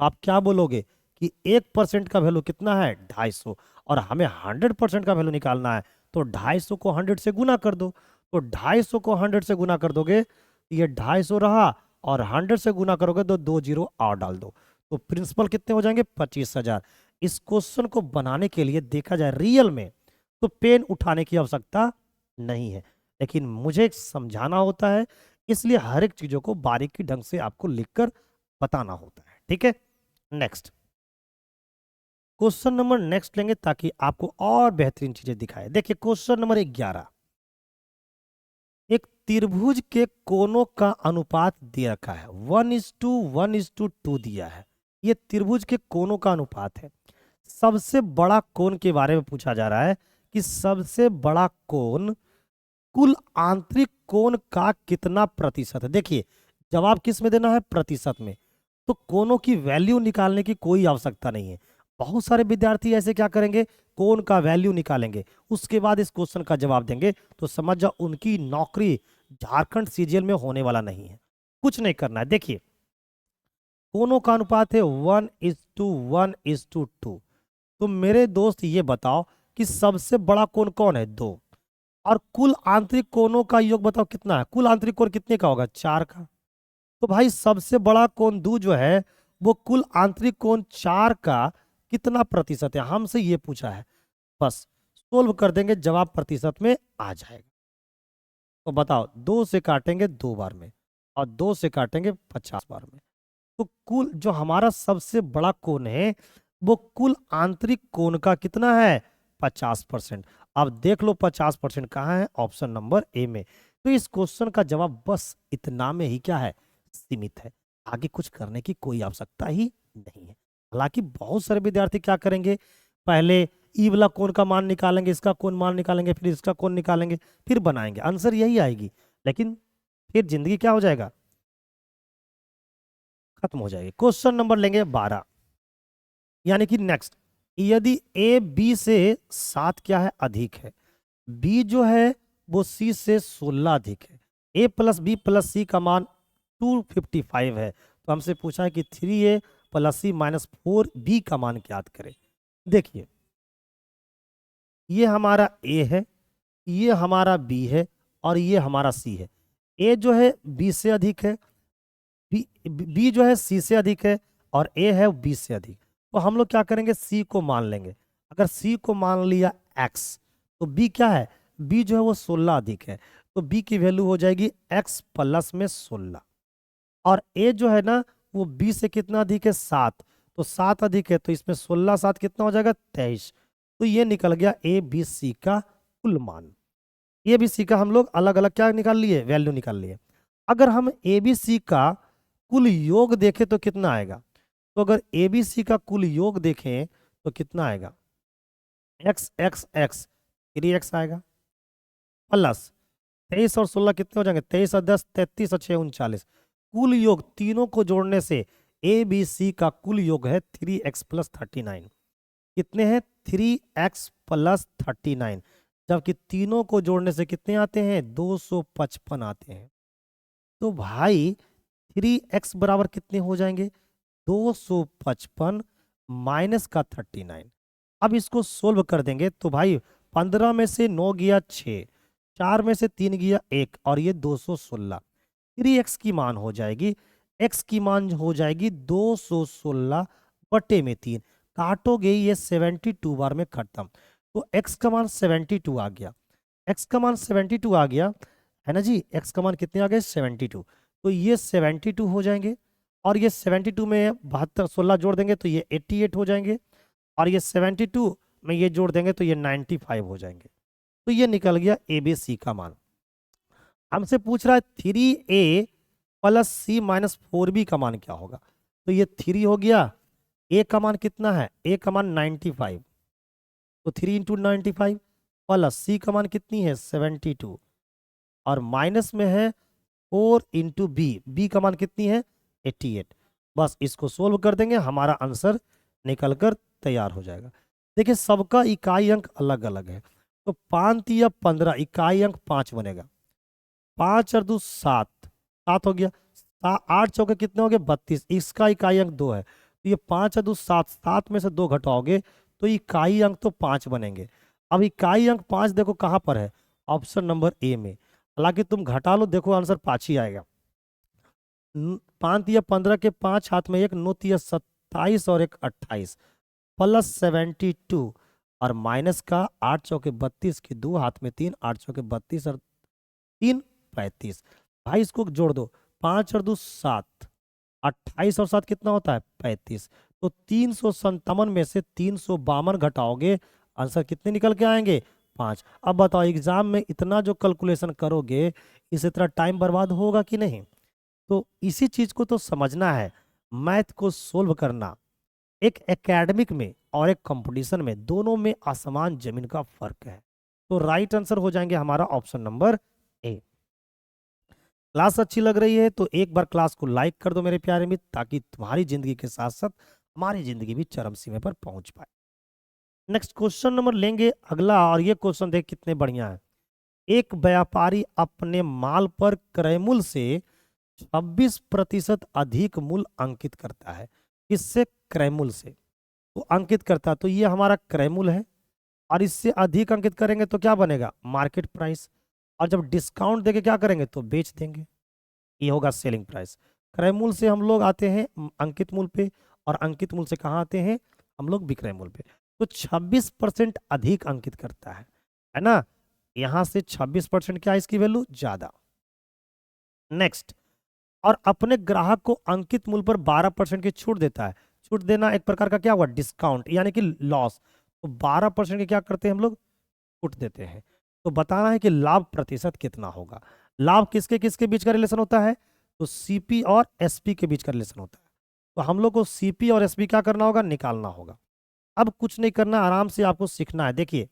आप क्या बोलोगे कि 1% का वैल्यू कितना है, 250, और हमें 100% का वैल्यू निकालना है तो 250 को 100 से गुना कर दो। तो 250 को 100 से गुना कर दोगे, ये 250 रहा और 100 से गुना करोगे तो 2 जीरो और डाल दो, तो प्रिंसिपल कितने हो जाएंगे, 25,000। इस क्वेश्चन को बनाने के लिए देखा जाए रियल में तो पेन उठाने की आवश्यकता नहीं है, लेकिन मुझे समझाना होता है, इसलिए हर एक चीजों को बारीकी ढंग से आपको लिखकर बताना होता है। ठीक है, नेक्स्ट क्वेश्चन नंबर नेक्स्ट लेंगे ताकि आपको और बेहतरीन चीजें दिखाए। देखिए क्वेश्चन नंबर 11, एक त्रिभुज के कोनों का अनुपात दे रखा है, 1:1:2 दिया है। ये त्रिभुज के कोनों का अनुपात है। सबसे बड़ा कोण के बारे में पूछा जा रहा है कि सबसे बड़ा कोण कुल आंतरिक कोण का कितना प्रतिशत है। देखिए जवाब किस में देना है, प्रतिशत में, तो कोणों की वैल्यू निकालने की कोई आवश्यकता नहीं है। बहुत सारे विद्यार्थी ऐसे क्या करेंगे, कोण का वैल्यू निकालेंगे, उसके बाद इस क्वेश्चन का जवाब देंगे, तो समझ जाओ उनकी नौकरी झारखंड CGL में होने वाला नहीं है। कुछ नहीं करना है। देखिए कोणों का अनुपात है 1:1:2। तो मेरे दोस्त ये बताओ कि सबसे बड़ा कोण कौन है, 2, और कुल आंतरिक कोणों का योग बताओ कितना है, कुल आंतरिक कोण कितने का होगा, 4 का। तो भाई सबसे बड़ा कोण 2 जो है वो कुल आंतरिक कोण 4 का कितना प्रतिशत है, हमसे ये पूछा है। बस सोल्व कर देंगे, जवाब प्रतिशत में आ जाएगा। तो बताओ 2 से काटेंगे 2 बार में और 2 से काटेंगे 50 बार में, तो कुल जो हमारा सबसे बड़ा कोण है वो कुल आंतरिक कोण का कितना है, 50%। अब देख लो 50% कहाँ है, ऑप्शन नंबर ए में। तो इस क्वेश्चन का जवाब बस इतना में ही क्या है, सीमित है। आगे कुछ करने की कोई आवश्यकता ही नहीं है। हालांकि बहुत सारे विद्यार्थी क्या करेंगे, पहले ई वाला कोण का मान निकालेंगे, इसका कोण मान निकालेंगे, फिर इसका कोण निकालेंगे, फिर बनाएंगे, आंसर यही आएगी, लेकिन फिर जिंदगी क्या हो जाएगा, खत्म हो जाएगी। क्वेश्चन नंबर लेंगे 12, यानी कि नेक्स्ट, यदि ए बी से 7 क्या है, अधिक है, बी जो है वो सी से 16 अधिक है, ए प्लस बी प्लस सी का मान 255 है, तो हमसे पूछा है कि 3A प्लस सी माइनस 4B का मान ज्ञात करें। देखिए ये हमारा ए है, ये हमारा बी है और ये हमारा सी है। ए जो है बी से अधिक है, बी जो है सी से अधिक है और ए है बी से अधिक। तो हम लोग क्या करेंगे, सी को मान लेंगे। अगर सी को मान लिया एक्स, तो बी क्या है, बी जो है वो 16 अधिक है, तो बी की वैल्यू हो जाएगी एक्स प्लस में 16। और ए जो है ना वो बी से कितना अधिक है, 7, तो 7 अधिक है, तो इसमें 16 7 कितना हो जाएगा, 23। तो ये निकल गया ए बी सी का कुल मान। ए बी सी का हम लोग अलग अलग क्या निकाल लिए, वैल्यू निकाल लिए। अगर हम ए बी सी का कुल योग देखें तो कितना आएगा, तो अगर ए बी सी का कुल योग देखें तो कितना आएगा, एक्स एक्स एक्स 3x आएगा, प्लस 23 और 16 कितने हो जाएंगे, 23 और 10 33 और 6 39। कुल योग तीनों को जोड़ने से ए बी सी का कुल योग है 3x प्लस 39। कितने हैं 3x प्लस 39, जबकि तीनों को जोड़ने से कितने आते हैं 255 आते हैं। तो भाई 3x बराबर कितने हो जाएंगे 255 माइनस का 39। अब इसको सोल्व कर देंगे तो भाई 15 में से 9 गया 6, 4 में से 3 गया 1 और ये 216। 3x की मान हो जाएगी, x की मान हो जाएगी 216 बटे में 3, काटोगे ये 72 बार में खत्म। तो x का मान 72 आ गया, x का मान 72 आ गया है ना जी। x का मान कितने आ गए 72, तो ये 72 हो जाएंगे और ये 72 में 72 16 जोड़ देंगे तो ये 88 हो जाएंगे और ये 72 में ये जोड़ देंगे तो ये 95 हो जाएंगे। तो ये निकल गया ए बी सी का मान। हमसे पूछ रहा है 3a प्लस सी माइनस 4b का मान क्या होगा। तो ये 3 हो गया, a का मान कितना है, a का मान 95, तो 3 इंटू 95 प्लस सी का मान कितनी है 72 और माइनस में है 4 इंटू बी का मान कितनी है 88। बस इसको सोल्व कर देंगे, हमारा आंसर निकल कर तैयार हो जाएगा। देखिए सबका इकाई अंक अलग अलग है, तो 5 या 15 इकाई अंक 5 बनेगा, 5 और 2 7, 7 हो गया, 8 चौके कितने हो गए 32, इसका इकाई अंक 2 है, तो ये 5 और 2 7, 7 में से 2 घटाओगे तो इकाई अंक तो 5 बनेंगे। अब इकाई अंक 5 देखो कहाँ पर है, ऑप्शन नंबर ए में। हालांकि तुम घटा लो देखो आंसर 5 ही आएगा। 5 या 15 के 5 हाथ में 1, 9 या 27 और 1 28 प्लस 72 और माइनस का 8 चौके 32 की 2 हाथ में 3, 8 चौके 32 और 3 35। भाई इसको जोड़ दो, 5 और 2 7, 28 और 7 कितना होता है 35। तो 357 में से 352 घटाओगे आंसर कितने निकल के आएंगे 5। अब बताओ एग्जाम में इतना जो कैलकुलेशन करोगे इस तरह टाइम बर्बाद होगा कि नहीं। तो इसी चीज को तो समझना है, मैथ को सोल्व करना एक एकेडमिक में और एक कंपटीशन में दोनों में आसमान जमीन का फर्क है। तो राइट आंसर हो जाएंगे हमारा ऑप्शन नंबर ए। क्लास अच्छी लग रही है तो एक बार क्लास को लाइक कर दो मेरे प्यारे मित्र, ताकि तुम्हारी जिंदगी के साथ साथ हमारी जिंदगी भी चरम सीमा पर पहुंच पाए। नेक्स्ट क्वेश्चन नंबर लेंगे अगला, और ये क्वेश्चन देख कितने बढ़िया है। एक व्यापारी अपने माल पर क्रय मूल्य से 26% अधिक मूल्य अंकित करता है। किससे, क्रय मूल्य से तो अंकित करता है, तो ये हमारा क्रय मूल्य है और इससे अधिक अंकित करेंगे तो क्या बनेगा मार्केट प्राइस, और जब डिस्काउंट देके क्या करेंगे तो बेच देंगे, ये होगा सेलिंग प्राइस। क्रय मूल्य से हम लोग आते हैं अंकित मूल्य पे और अंकित मूल्य से कहाँ आते हैं हम लोग विक्रय मूल्य पे। तो 26% अधिक अंकित करता है ना, यहां से 26% क्या है इसकी वैल्यू ज्यादा। नेक्स्ट, और अपने ग्राहक को अंकित मूल्य पर 12% की छूट देता है। छूट देना एक प्रकार का क्या हुआ डिस्काउंट यानी कि लॉस, तो 12% की क्या करते हैं हम लोग छूट देते हैं। तो बताना है कि लाभ प्रतिशत कितना होगा। लाभ किसके किसके बीच का रिलेशन होता है, तो सीपी और एसपी के बीच का रिलेशन होता है। तो हम लोग को सीपी और एसपी क्या करना होगा निकालना होगा। अब कुछ नहीं करना, आराम से आपको सीखना है। देखिए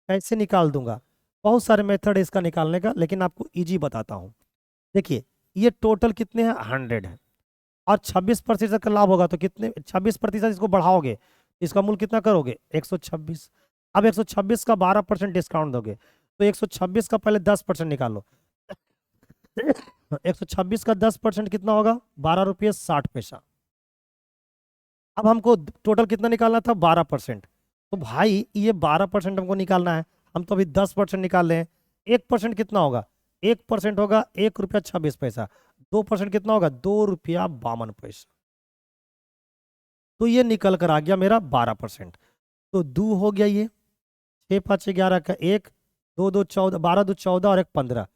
कैसे निकाल दूंगा, बहुत सारे मेथड है इसका निकालने का, लेकिन आपको इजी बताता हूँ। देखिए ये टोटल कितने हैं 100 है और 26% का लाभ होगा तो कितने 26% इसको बढ़ाओगे इसका मूल्य कितना करोगे 126। अब 126 का 12% डिस्काउंट दोगे तो 126 का पहले 10% निकालो। 126 का 10% कितना होगा 12 रुपये 60 पैसा। अब हमको टोटल कितना निकालना था 12%, तो भाई ये 12% हमको निकालना है, हम तो अभी 10% निकाल रहे हैं। 1% कितना होगा 1% होगा 1 रुपया 26 पैसा, 2% कितना होगा 2 रुपया 52 पैसा। तो ये निकल कर आ गया मेरा 12%। तो 2 हो गया ये, 6 5 11 का 1, 2 2 14, 12 2 14 और 1 15,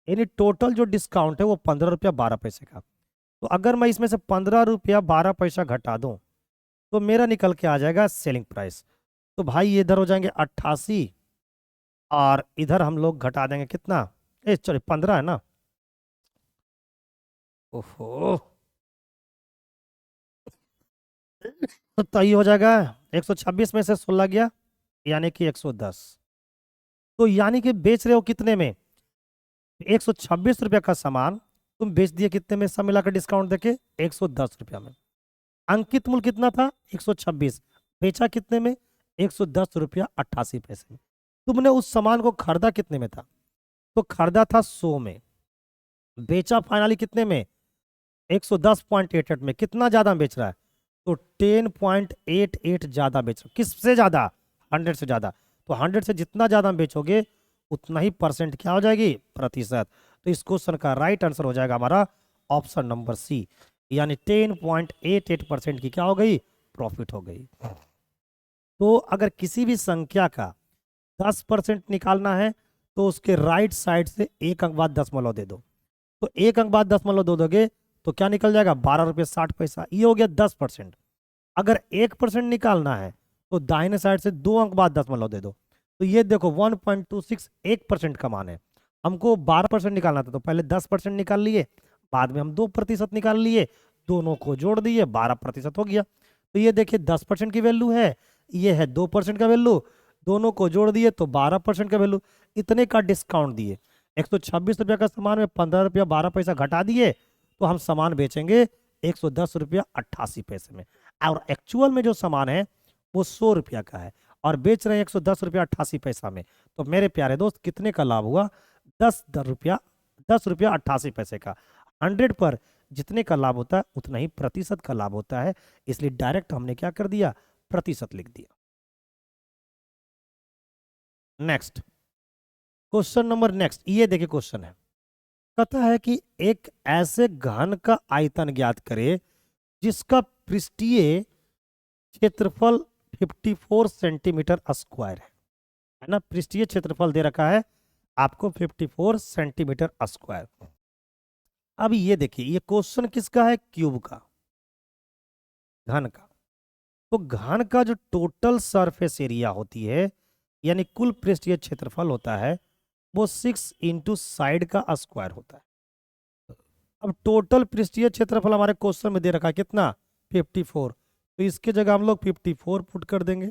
यानी टोटल जो डिस्काउंट है वो 15 रुपया 12 पैसे का। तो अगर मैं इसमें से 15 रुपया 12 पैसा घटा दूं तो मेरा निकल के आ जाएगा सेलिंग प्राइस। तो भाई ये इधर हो जाएंगे 88 और इधर हम लोग घटा देंगे कितना, सॉरी 15 है ना, ओहो तो ये हो जाएगा 126 में से 16 गया यानी कि 110। तो यानी कि बेच रहे हो कितने में 126 रुपया का सामान तुम बेच दिए कितने में, सब मिलाकर डिस्काउंट देके 110 रुपया में। अंकित मूल्य कितना था 126, बेचा कितने में 110 रुपया 88 पैसे में। तुमने उस सामान को खरीदा कितने में था? तो खरीदा था 100 में, बेचा फाइनली कितने में? 110.88 में। कितना ज्यादा बेच रहा है? तो 10.88 ज्यादा बेच रहा है। किससे ज्यादा? 100 से ज्यादा। तो 100 से जितना ज्यादा बेचोगे उतना ही परसेंट क्या हो जाएगी? प्रतिशत। तो इस क्वेश्चन का राइट आंसर हो जाएगा हमारा ऑप्शन नंबर सी, यानी 10.88% की क्या हो गई? प्रॉफिट हो गई। तो अगर किसी भी संख्या का 10% निकालना है तो उसके राइट साइड से एक अंक बाद दशमलव दे दो। तो एक अंक बाद दशमलव दो दोगे तो क्या निकल जाएगा? 12 रुपये 60 पैसा। ये हो गया 10%। अगर 1% निकालना है तो दाहिने साइड से 2 अंक बाद दशमलव दे दो। तो ये देखो 1.26 1% का मान है। हमको 12% निकालना था तो पहले 10% निकाल लिए, बाद में हम 2% निकाल लिए, दोनों को जोड़ दिए, 12% हो गया। तो ये देखिए 10% की वैल्यू है, ये है 2% का वैल्यू, दोनों को जोड़ दिए तो 12% का वैल्यू। इतने का डिस्काउंट दिए, 126 रुपया का सामान में 15 रुपया 12 पैसा घटा दिए, तो हम सामान बेचेंगे 110 रुपया 88 पैसे में। और एक्चुअल में जो सामान है वो 100 रुपया का है और बेच रहे हैं 110 रुपया 88 पैसा में। तो मेरे प्यारे दोस्त कितने का लाभ हुआ? 10 रुपया 88 पैसे का। 100 पर जितने का लाभ होता है उतना ही प्रतिशत का लाभ होता है, इसलिए डायरेक्ट हमने क्या कर दिया? प्रतिशत लिख दिया। नेक्स्ट क्वेश्चन नंबर नेक्स्ट, ये देखिए क्वेश्चन है, कहता है कि एक ऐसे घन का आयतन ज्ञात करे जिसका पृष्ठीय क्षेत्रफल 54 सेंटीमीटर स्क्वायर है ना? पृष्ठीय क्षेत्रफल दे रखा है आपको 54 सेंटीमीटर स्क्वायर। अब ये देखिए ये क्वेश्चन किसका है? क्यूब का, घन का। तो घन का जो टोटल सरफेस एरिया होती है यानी कुल पृष्ठीय क्षेत्रफल होता है वो 6 इंटू साइड का स्क्वायर होता है। अब टोटल पृष्ठीय क्षेत्रफल हमारे क्वेश्चन में दे रखा है कितना? 54। तो इसके जगह हम लोग 54 पुट कर देंगे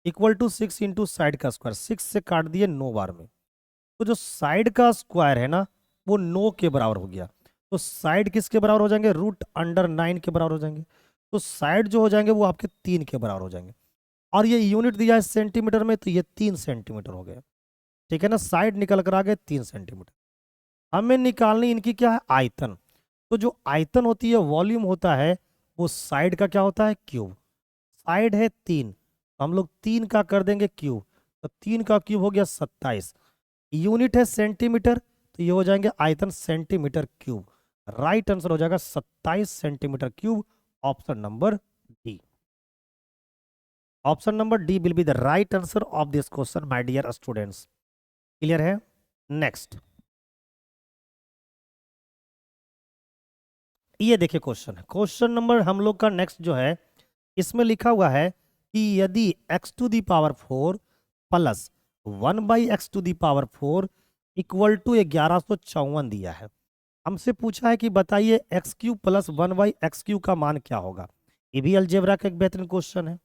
इक्वल टू 6 इंटू साइड का स्क्वायर। 6 से काट दिए 9 बार में, तो जो साइड का स्क्वायर है ना वो 9 के बराबर हो गया। तो साइड किसके बराबर हो जाएंगे? √9 के बराबर हो जाएंगे। तो साइड जो हो जाएंगे वो आपके 3 के बराबर हो जाएंगे। और ये यूनिट दिया है सेंटीमीटर में, तो ये 3 सेंटीमीटर हो गया। ठीक है ना? साइड निकल कर आ गए 3 सेंटीमीटर। हमें निकालनी इनकी क्या है? आयतन। तो जो आयतन होती है, वॉल्यूम होता है, वो साइड का क्या होता है? क्यूब। साइड है 3, तो हम लोग 3 का कर देंगे क्यूब, तो 3 का क्यूब हो गया 27। यूनिट है सेंटीमीटर, तो ये हो जाएंगे आयतन सेंटीमीटर क्यूब। राइट आंसर हो जाएगा 27 centimetre cube, option number D. Option number D will be the right answer of this question my dear students. Clear है? नेक्स्ट ये देखिए क्वेश्चन है, क्वेश्चन नंबर हम लोग का नेक्स्ट जो है इसमें लिखा हुआ है कि यदि x⁴ plus 1/x⁴ equal to 1154 दिया है, हमसे पूछा है कि बताइए x³ प्लस 1/x³ का मान क्या होगा। ये भी अलजेब्रा का एक बेहतरीन क्वेश्चन है।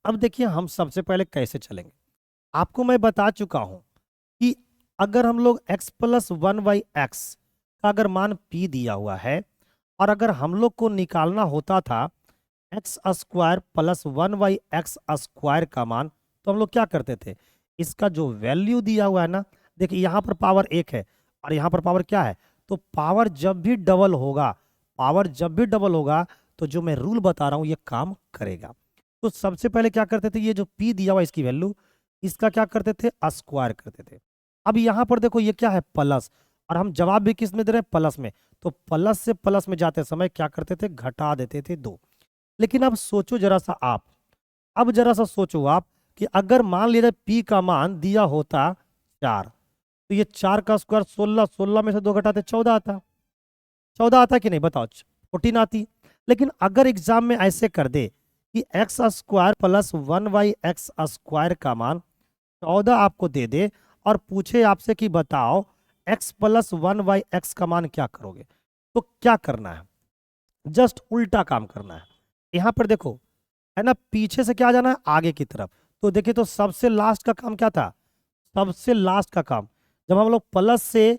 अब देखिए हम सबसे पहले कैसे चलेंगे, आपको मैं बता चुका हूं कि अगर हम लोग x प्लस 1/x का अगर मान p दिया हुआ है और अगर हम लोग को निकालना होता था x² प्लस 1/x² का मान, तो हम लोग क्या करते थे? इसका जो वैल्यू दिया हुआ है ना, देखिए यहाँ पर पावर 1 है और यहाँ पर पावर क्या है? तो पावर जब भी डबल होगा, पावर जब भी डबल होगा तो जो मैं रूल बता रहा हूँ ये काम करेगा। तो सबसे पहले क्या करते थे? ये जो p दिया हुआ इसकी वैल्यू, इसका क्या करते थे? स्क्वायर करते थे। अब यहाँ पर देखो ये क्या है? प्लस, और हम जवाब भी किस में दे रहे हैं? प्लस में। तो प्लस से प्लस में जाते समय क्या करते थे? घटा देते थे 2। लेकिन अब सोचो जरा सा आप, अब जरा सा सोचो आप कि अगर मान लीजिए p का मान दिया होता 4, तो ये 4 का स्क्वायर 16, 16 में से 2 घटाते 14 आता। 14 आता कि नहीं बताओ? 14 आती। लेकिन अगर एग्जाम में ऐसे कर दे कि x² प्लस 1/x² का मान 14 आपको दे दे और पूछे आपसे कि बताओ x प्लस 1/x का मान क्या करोगे, तो क्या करना है? जस्ट उल्टा काम करना है। यहाँ पर देखो है ना, पीछे से क्या जाना है? आगे की तरफ। तो देखिए तो सबसे लास्ट का काम क्या था? सबसे लास्ट का काम जब हम लोग प्लस से,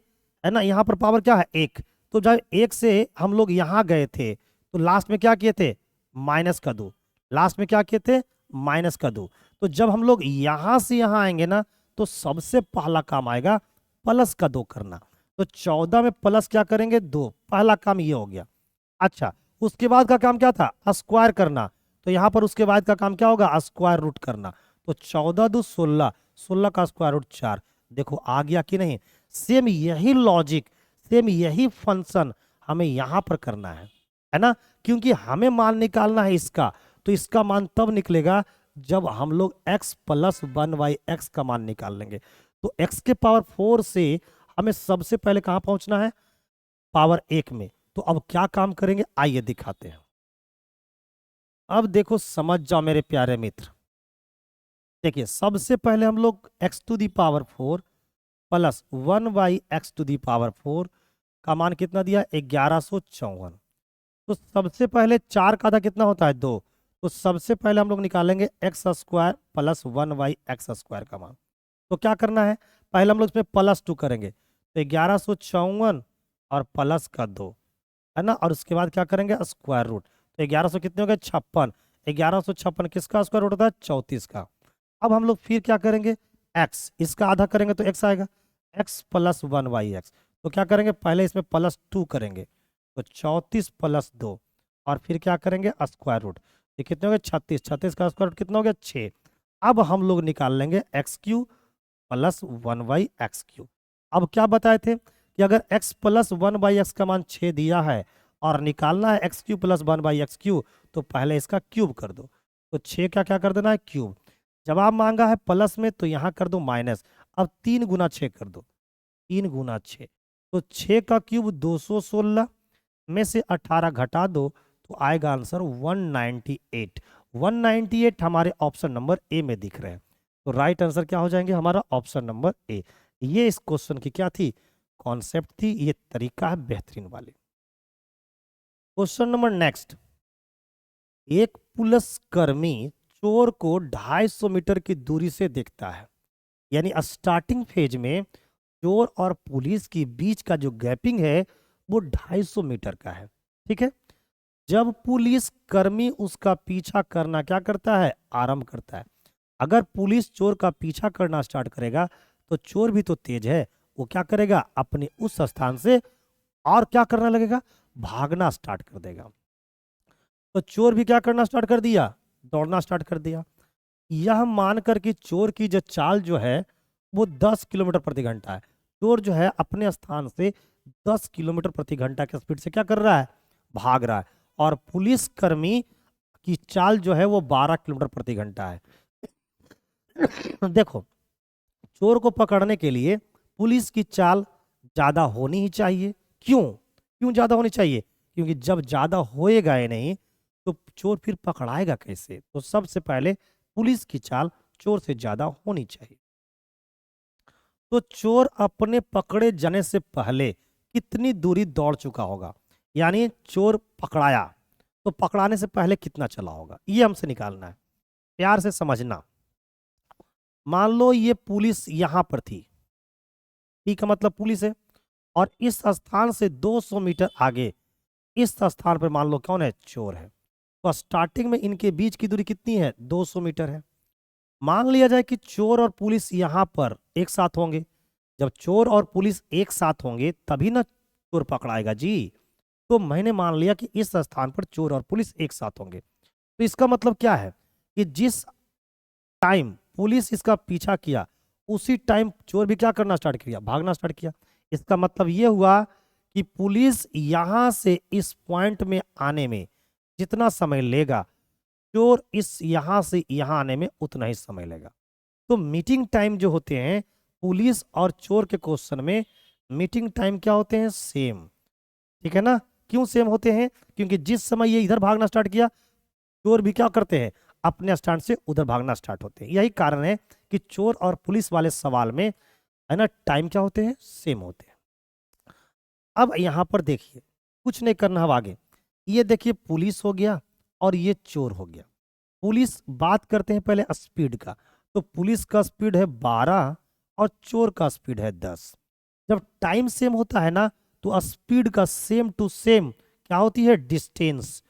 है ना, यहाँ पर पावर क्या है? 1, तो जब 1 से हम लोग यहाँ गए थे तो लास्ट में क्या किए थे? माइनस का 2। लास्ट में क्या किए थे, माइनस का 2। तो जब हम लोग यहां से यहां आएंगे ना, तो सबसे पहला काम आएगा प्लस का 2 करना। तो 14 में प्लस क्या करेंगे, 2, पहला काम ये हो गया। अच्छा, उसके बाद का काम क्या था, स्क्वायर करना। तो यहाँ पर उसके बाद का काम क्या होगा, स्क्वायर रूट करना। तो 14 दो 16, 16 का स्क्वायर रूट 4। देखो आ गया कि नहीं। सेम यही लॉजिक, सेम यही फंक्शन हमें यहाँ पर करना है ना। क्योंकि हमें मान निकालना है इसका, तो इसका मान तब निकलेगा जब हम लोग x प्लस 1/x का मान निकाल लेंगे। तो x के पावर 4 से हमें सबसे पहले कहाँ पहुंचना है, पावर 1 में। तो अब क्या काम करेंगे, आइए दिखाते हैं। अब देखो समझ जाओ मेरे प्यारे मित्र। देखिए सबसे पहले हम लोग x to the power 4 plus 1/x to the power 4 का मान कितना दिया, 1154। तो सबसे पहले 4 का आधा कितना होता है, 2। तो सबसे पहले हम लोग निकालेंगे एक्स स्क्वायर प्लस 1/x² का मान। तो क्या करना है, पहले हम लोग इसमें प्लस 2 करेंगे। तो 1154 और प्लस का 2, है ना। और उसके बाद क्या करेंगे, स्क्वायर रूट। तो 1100 कितने हो गए, 56। 1156 किसका स्क्वायर रूट होता है, 34 का। अब हम लोग फिर क्या करेंगे, एक्स, इसका आधा करेंगे तो एक्स आएगा, एक्स प्लस 1/x। तो क्या करेंगे, पहले इसमें +2 करेंगे। तो 34 प्लस 2, और फिर क्या करेंगे, स्क्वायर रूट। ये कितने हो गए, 36। 36 का स्क्वायर रूट कितना हो गया, 6। अब हम लोग निकाल लेंगे x³ प्लस 1/x³। अब क्या बताए थे कि अगर x प्लस 1/x का मान 6 दिया है और निकालना है x³ प्लस 1/x³, तो पहले इसका क्यूब कर दो। तो 6 का क्या कर देना है, क्यूब। जवाब मांगा है प्लस में, तो यहाँ कर दो माइनस। अब 3 गुना 6 कर दो, 3 गुना 6। तो 6 का क्यूब 216 में से 18 घटा दो, तो आएगा आंसर 198। 198 हमारे ऑप्शन नंबर ए में दिख रहे हैं। तो राइट आंसर क्या हो जाएंगे, हमारा ऑप्शन नंबर ए। ये इस क्वेश्चन की क्या थी, कॉन्सेप्ट थी, ये तरीका है बेहतरीन वाले। Question number next. एक पुलिसकर्मी चोर को 250 मीटर की दूरी से देखता है। यानी स्टार्टिंग फेज में चोर और पुलिस के बीच का जो गैपिंग है वो 250 मीटर का है, ठीक है। जब पुलिस कर्मी उसका पीछा करना क्या करता है, आरंभ करता है। अगर पुलिस चोर का पीछा करना स्टार्ट करेगा, तो चोर भी तो तेज है, वो क्या करेगा, अपने उस स्थान से और क्या करने लगेगा, भागना स्टार्ट कर देगा। तो चोर भी क्या करना स्टार्ट कर दिया, दौड़ना स्टार्ट कर दिया। यह मानकर कि चोर की जो चाल जो है वो 10 किलोमीटर प्रति घंटा है। चोर जो है अपने स्थान से 10 किलोमीटर प्रति घंटा के स्पीड से क्या कर रहा है, भाग रहा है। और पुलिसकर्मी की चाल जो है वो 12 किलोमीटर प्रति घंटा है। देखो चोर को पकड़ने के लिए पुलिस की चाल ज्यादा होनी ही चाहिए। क्यों, क्यों ज्यादा होनी चाहिए, क्योंकि जब ज्यादा होएगा ही नहीं तो चोर फिर पकड़ाएगा कैसे। तो सबसे पहले पुलिस की चाल चोर से ज्यादा होनी चाहिए। तो चोर अपने पकड़े जाने से पहले कितनी दूरी दौड़ चुका होगा, यानी चोर पकड़ाया तो पकड़ाने से पहले कितना चला होगा, ये हमसे निकालना है। प्यार से समझना। मान लो ये पुलिस यहां पर थी, ठीक है, मतलब पुलिस है, और इस स्थान से 200 मीटर आगे इस स्थान पर मान लो कौन है, चोर है। तो स्टार्टिंग में इनके बीच की दूरी कितनी है, 200 मीटर है। मान लिया जाए कि चोर और पुलिस यहां पर एक साथ होंगे। जब चोर और पुलिस एक साथ होंगे तभी ना चोर पकड़ाएगा जी। तो मैंने मान लिया कि इस स्थान पर चोर और पुलिस एक साथ होंगे। तो इसका मतलब क्या है कि जिस टाइम पुलिस इसका पीछा किया उसी टाइम चोर भी क्या करना स्टार्ट किया, भागना स्टार्ट किया। इसका मतलब ये हुआ कि पुलिस यहां से इस पॉइंट में आने में जितना समय लेगा, चोर इस यहां से यहां आने में उतना ही समय लेगा। तो मीटिंग टाइम जो होते हैं पुलिस और चोर के क्वेश्चन में, मीटिंग टाइम क्या होते हैं, सेम, ठीक है ना। क्यों सेम होते हैं, क्योंकि जिस समय ये इधर भागना स्टार्ट किया चोर भी क्या करते हैं, अपने स्टैंड से उधर भागना स्टार्ट होते हैं। यही कारण है कि चोर और पुलिस वाले सवाल में, है ना, टाइम क्या होते हैं, सेम होते हैं। अब यहां पर देखिए कुछ नहीं करना अब आगे। ये देखिए पुलिस हो गया और ये चोर हो गया। पुलिस, बात करते हैं पहले स्पीड का। तो पुलिस का स्पीड है 12 और चोर का स्पीड है 10। जब टाइम सेम होता है ना, तो स्पीड का सेम टू सेम क्या होती है, डिस्टेंस।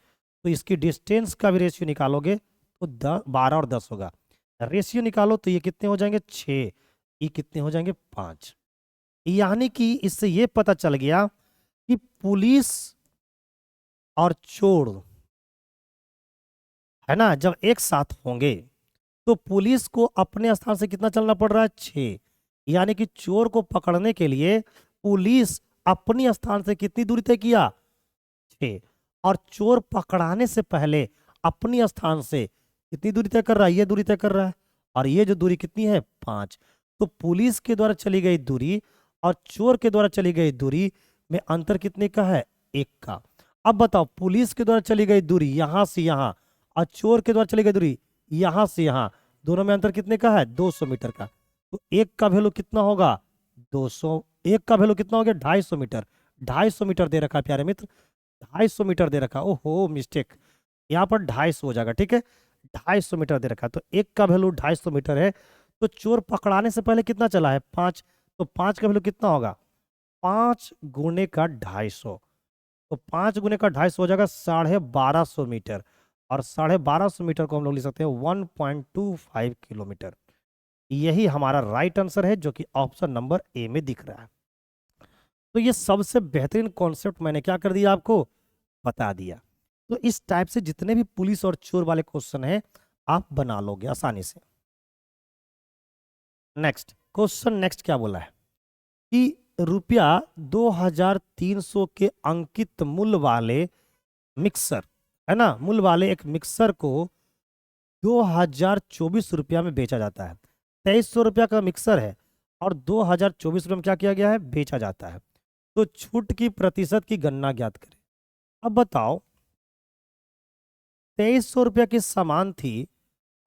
तो इसकी डिस्टेंस का भी रेशियो निकालोगे तो 12 और 10 होगा। रेशियो निकालो तो ये कितने हो जाएंगे 6, ये कितने हो जाएंगे 5। यानी कि इससे ये पता चल गया कि पुलिस और चोर है ना जब एक साथ होंगे तो पुलिस को अपने स्थान से कितना चलना पड़ रहा है 6। यानी कि चोर को पकड़ने के लिए पुलिस अपनी स्थान से कितनी दूरी तय किया 6, और चोर पकड़ाने से पहले अपनी स्थान से कितनी दूरी तय कर रहा है, ये दूरी तय कर रहा है, और ये जो दूरी कितनी है 5। तो पुलिस के द्वारा चली गई दूरी और चोर के द्वारा चली गई दूरी में अंतर कितने का है 1 का। अब बताओ पुलिस के द्वारा चली गई दूरी यहां से यहां और चोर के द्वारा चली गई दूरी यहां से यहां, दोनों में अंतर कितने का है 200 मीटर का। तो एक का वैल्यू कितना होगा 200, एक का वैल्यू कितना हो गया 250 मीटर। 250 मीटर दे रखा है प्यारे मित्र, 250 मीटर दे रखा। ओहो मिस्टेक, यहाँ पर 250 हो जाएगा, ठीक है 250 मीटर दे रखा है। तो एक का वैल्यू 250 मीटर है। तो चोर पकड़ाने से पहले कितना चला है 5, तो 5 का वैल्यू कितना होगा 5 गुने का 250। तो 5 गुने का 250 हो जाएगा 1250 मीटर, और 1250 मीटर को हम लोग लिख सकते हैं 1.25 किलोमीटर। यही हमारा राइट आंसर है जो कि ऑप्शन नंबर ए में दिख रहा है। तो ये सबसे बेहतरीन कॉन्सेप्ट मैंने क्या कर दिया आपको बता दिया। तो इस टाइप से जितने भी पुलिस और चोर वाले क्वेश्चन हैं आप बना लोगे आसानी से। नेक्स्ट क्वेश्चन, नेक्स्ट क्या बोला है कि रुपया 2300 के अंकित मूल्य वाले मिक्सर है ना, मूल्य वाले एक मिक्सर को 2024 रुपया में बेचा जाता है। 2300 रुपया का मिक्सर है और 2024 रुपये में क्या किया गया है बेचा जाता है। तो छूट की प्रतिशत की गणना ज्ञात करें। अब बताओ 2300 रुपया की सामान थी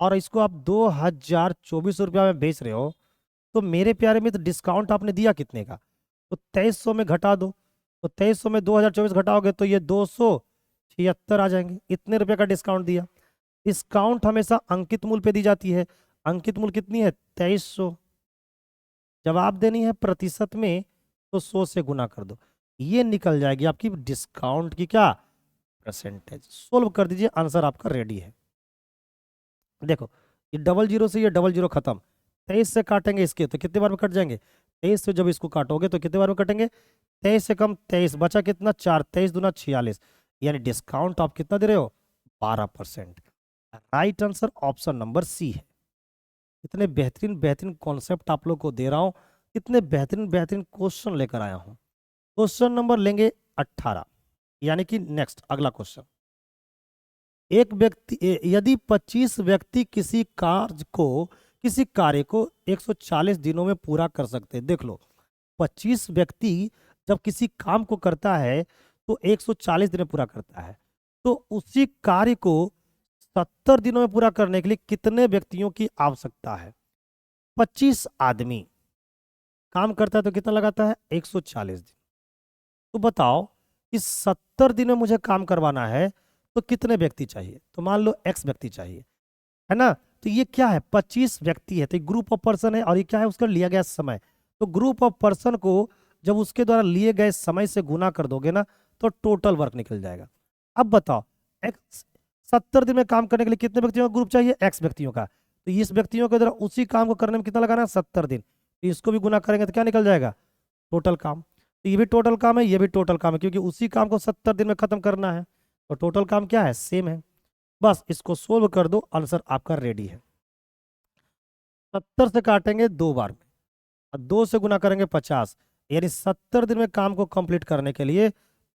और इसको आप 2024 रुपया में बेच रहे हो, तो मेरे प्यारे मित्र डिस्काउंट आपने दिया कितने का, तो 2300 में घटा दो। तो 2300 में 2024 घटाओगे तो ये 276 आ जाएंगे। इतने रुपए का डिस्काउंट दिया। डिस्काउंट हमेशा अंकित मूल्य पे दी जाती है। अंकित मूल्य कितनी है 2300। जवाब देनी है प्रतिशत में तो 100 से गुना कर दो, ये निकल जाएगी आपकी डिस्काउंट की क्या परसेंटेज। सोल्व कर दीजिए, आंसर आपका रेडी है। देखो ये डबल जीरो से ये डबल जीरो खत्म, 23 से काटेंगे इसके तो कितने बार में कट जाएंगे 23 से जब इसको काटोगे तो कितने बार में कटेंगे 23 से कम 23, बचा कितना 4, 23 दूना 46, यानी डिस्काउंट आप कितना दे रहे हो 12%। Right answer option number C है। इतने बेहतरीन बेहतरीन कॉन्सेप्ट आप लोग को दे रहा हूं, इतने बेहतरीन बेहतरीन क्वेश्चन लेकर आया हूं। क्वेश्चन नंबर लेंगे 18, यानी कि नेक्स्ट अगला क्वेश्चन। एक व्यक्ति यदि 25 व्यक्ति किसी कार्य को 140 दिनों में पूरा कर सकते हैं। देख लो 25 व्यक्ति जब किसी काम को करता है तो 140 दिन में पूरा करता है, तो उसी कार्य को 70 दिनों में पूरा करने के लिए कितने व्यक्तियों की आवश्यकता है। 25 आदमी काम करता है तो कितना लगाता है 140 दिन। तो बताओ इस 70 दिन में मुझे काम करवाना है तो कितने व्यक्ति चाहिए। तो मान लो x व्यक्ति चाहिए है ना। तो ये क्या है 25 व्यक्ति है तो ग्रुप ऑफ पर्सन है, और ये क्या है उसका लिया गया समय। तो ग्रुप ऑफ पर्सन को जब उसके द्वारा लिए गए समय से गुना कर दोगे ना तो टोटल वर्क निकल जाएगा। अब बताओ x 70 दिन में काम करने के लिए कितने व्यक्तियों का ग्रुप चाहिए x व्यक्तियों का। तो इस व्यक्तियों के द्वारा उसी काम को करने में कितना लगाना है 70 दिन। तो इसको भी गुना करेंगे तो क्या निकल जाएगा टोटल काम। तो ये भी टोटल काम है, ये भी टोटल काम है, क्योंकि उसी काम को 70 दिन में खत्म करना है। तो टोटल काम क्या है सेम है। बस इसको सोल्व कर दो, आंसर आपका रेडी है। 70 से काटेंगे 2 बार में और 2 से गुना करेंगे 50, यानी 70 दिन में काम को कंप्लीट करने के लिए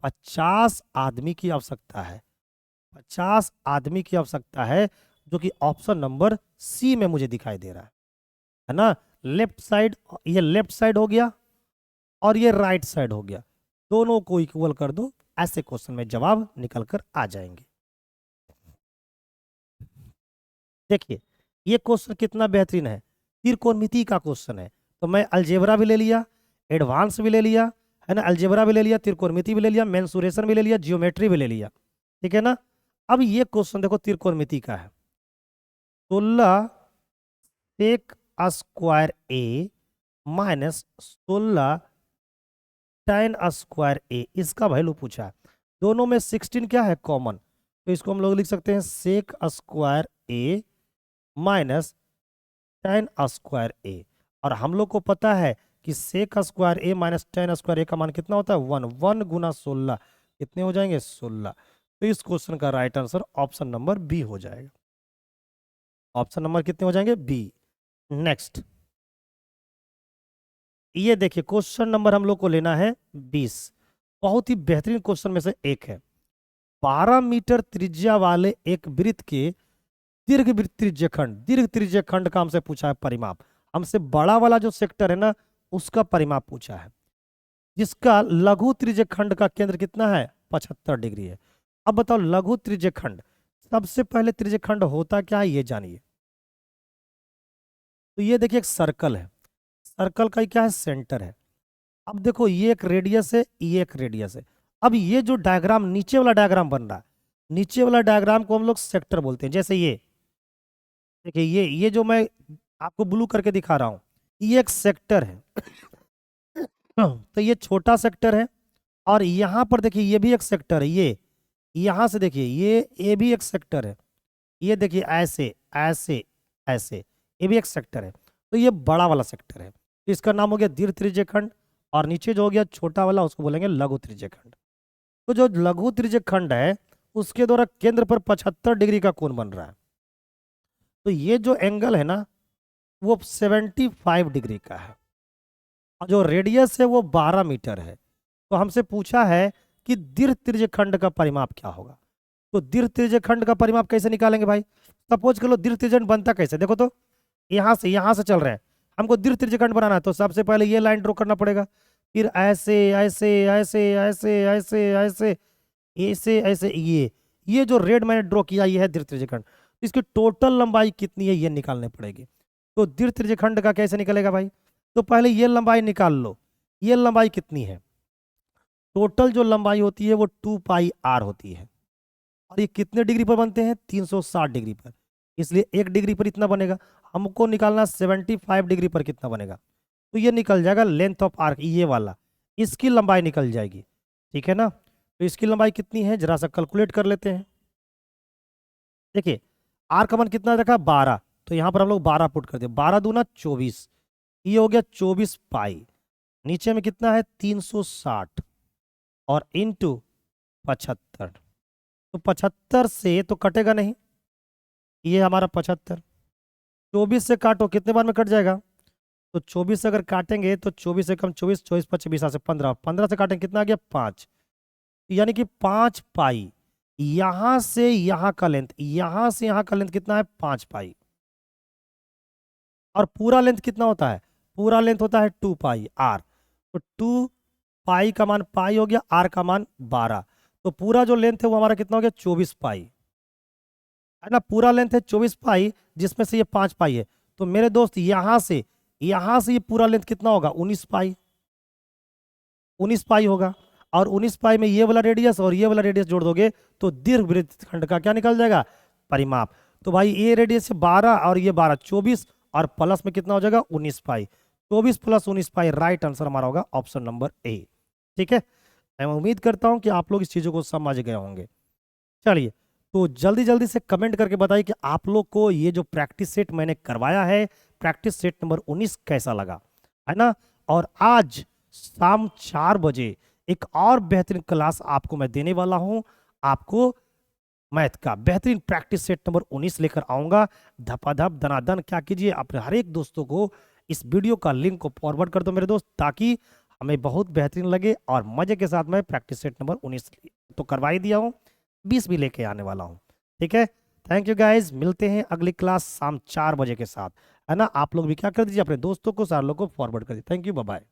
50 आदमी की आवश्यकता है। 50 आदमी की आवश्यकता है, जो कि ऑप्शन नंबर सी में मुझे दिखाई दे रहा है ना। लेफ्ट साइड, ये लेफ्ट साइड हो गया और ये राइट साइड हो गया, दोनों को इक्वल कर दो, ऐसे क्वेश्चन में जवाब निकल कर आ जाएंगे। देखिए ये क्वेश्चन कितना बेहतरीन है, त्रिकोणमिति का क्वेश्चन है। तो मैं अलजेब्रा भी ले लिया, एडवांस भी ले लिया है ना, अलजेब्रा भी ले लिया, त्रिकोणमिति भी ले लिया, मेंसुरेशन भी ले लिया, जियोमेट्री भी ले लिया, ठीक है ना। अब ये क्वेश्चन देखो त्रिकोणमिति का है। 16 सेक स्क्वायर ए माइनस 16 tan स्क्वायर ए, इसका वैल्यू पूछा है। दोनों में 16 क्या है कॉमन, तो इसको हम लोग लिख सकते हैं सेक स्क्वायर ए माइनस टेन स्क्वायर ए। और हम लोग को पता है कि सेक स्क्वायर ए माइनस टेन स्क्वायर ए का मान कितना होता है 1, 1 गुना 16 कितने हो जाएंगे 16। तो इस क्वेश्चन का right answer option number B हो जाएगा। ऑप्शन नंबर कितने हो जाएंगे बी। नेक्स्ट ये देखिए क्वेश्चन नंबर हम लोग को लेना है 20। बहुत ही बेहतरीन क्वेश्चन में से एक है। 12 मीटर त्रिज्या वाले एक वृत्त के दीर्घ त्रिज्य खंड का हमसे पूछा है परिमाप। हमसे बड़ा वाला जो सेक्टर है ना उसका परिमाप पूछा है, जिसका लघु त्रिज्य खंड का केंद्र कितना है 75 डिग्री है। अब बताओ लघु त्रिज्य खंड, सबसे पहले त्रिज्य खंड होता क्या है ये जानिए। तो ये देखिए एक सर्कल है, सर्कल का क्या है सेंटर है। अब देखो ये एक रेडियस है, ये एक रेडियस है। अब ये जो डायग्राम नीचे वाला डायग्राम बन रहा है, नीचे वाला डायग्राम को हम लोग सेक्टर बोलते हैं। जैसे ये देखिए ये जो मैं आपको ब्लू करके दिखा रहा हूं ये एक सेक्टर है। तो ये छोटा सेक्टर है और यहां पर देखिए ये भी एक सेक्टर है। ये यहां से देखिए ये भी एक सेक्टर है। ये देखिए ऐसे ऐसे ऐसे ये भी एक सेक्टर है। तो ये बड़ा वाला सेक्टर है, तो इसका नाम हो गया दीर्घ त्रिज्य खंड। और नीचे जो हो गया छोटा वाला उसको बोलेंगे लघु त्रिज्य खंड। तो जो लघु त्रिज्य खंड है उसके द्वारा केंद्र पर 75 डिग्री का कोण बन रहा है। तो ये जो एंगल है ना वो 75 डिग्री का है और जो रेडियस है वो 12 मीटर है। तो हमसे पूछा है कि दीर्घ त्रिज्य खंड का परिमाप क्या होगा। तो दीर्घ त्रिज्य खंड का परिमाप कैसे निकालेंगे भाई। सपोज कर लो दीर्घ त्रिज्य खंड बनता कैसे, देखो तो यहां से चल रहे हैं, हमको दीर्घ त्रिज्य खंड बनाना है। तो सबसे पहले ये लाइन ड्रॉ करना पड़ेगा, फिर ऐसे ऐसे ऐसे ऐसे ऐसे ऐसे ऐसे ऐसे ये जो रेड मैंने ड्रॉ किया ये है दीर्घ त्रिज्य खंड। इसकी टोटल लंबाई कितनी है ये निकालने पड़ेगी। तो दीर्घ त्रिज्य खंड का कैसे निकलेगा भाई, तो पहले ये लंबाई निकाल लो। ये लंबाई कितनी है, टोटल जो लंबाई होती है वो 2 पाई आर होती है। और ये कितने डिग्री पर बनते हैं 360 डिग्री पर, इसलिए 1 डिग्री पर इतना बनेगा। हमको निकालना 75 डिग्री पर कितना बनेगा, तो ये निकल जाएगा लेंथ ऑफ आर्क ये वाला, इसकी लंबाई निकल जाएगी। ठीक है ना, तो इसकी लंबाई कितनी है जरा सा कैलकुलेट कर लेते हैं। देखिए आर का मान कितना रखा 12, तो यहाँ पर हम लोग 12 पुट कर दिए, 12 दूना 24, ये हो गया 24 पाई। नीचे में कितना है 360 और इंटू 75। तो 75 से तो कटेगा नहीं, ये हमारा 75। 24 से काटो कितने बार में कट जाएगा, तो 24 से अगर काटेंगे तो 24 से कम 24, 24 5 20 से 15, 15 से काटेंगे कितना आ गया 5, यानी कि 5 पाई। यहां से यहां का लेंथ, यहां से यहां का लेंथ कितना है 5 पाई। और पूरा लेंथ कितना होता है, पूरा लेंथ होता है 2 पाई आर। तो 2 पाई का मान पाई हो गया, आर का मान 12। तो पूरा जो लेंथ है वो हमारा कितना हो गया 24 पाई, है ना। पूरा लेंथ है 24 पाई जिसमें से ये 5 पाई है। तो मेरे दोस्त यहां से ये पूरा लेंथ कितना होगा 19 पाई, 19 पाई होगा। और 19 पाई में ये वाला रेडियस और ये वाला रेडियस जोड़ दोगे तो दीर्घ वृत्तखंड का क्या निकल जाएगा परिमाप। तो भाई ये रेडियस 12 और ये 12 24 और प्लस में कितना हो जाएगा 19 पाई। 24 प्लस 19 पाई राइट आंसर हमारा होगा ऑप्शन नंबर ए। ठीक है, मैं उम्मीद करता हूं कि आप लोग इस चीजों को समझ गए होंगे। चलिए तो जल्दी जल्दी से कमेंट करके बताइए कि आप लोग को ये जो प्रैक्टिस सेट मैंने करवाया है प्रैक्टिस सेट नंबर 19 कैसा लगा, है ना। और आज शाम 4 बजे एक और बेहतरीन क्लास आपको मैं देने वाला हूं। आपको मैथ का बेहतरीन प्रैक्टिस सेट नंबर 19 लेकर आऊंगा। धपाधप धनाधन क्या कीजिए अपने हर एक दोस्तों को इस वीडियो का लिंक को फॉरवर्ड कर दो मेरे दोस्त, ताकि हमें बहुत बेहतरीन लगे। और मजे के साथ मैं प्रैक्टिस सेट नंबर 19 तो करवा ही दिया हूँ, 20 भी लेके आने वाला हूँ। ठीक है, थैंक यू गाइज, मिलते हैं अगली क्लास शाम 4 बजे के साथ, है ना। आप लोग भी क्या कर दीजिए अपने दोस्तों को सारे लोग को फॉरवर्ड कर दीजिए। Thank you, bye bye.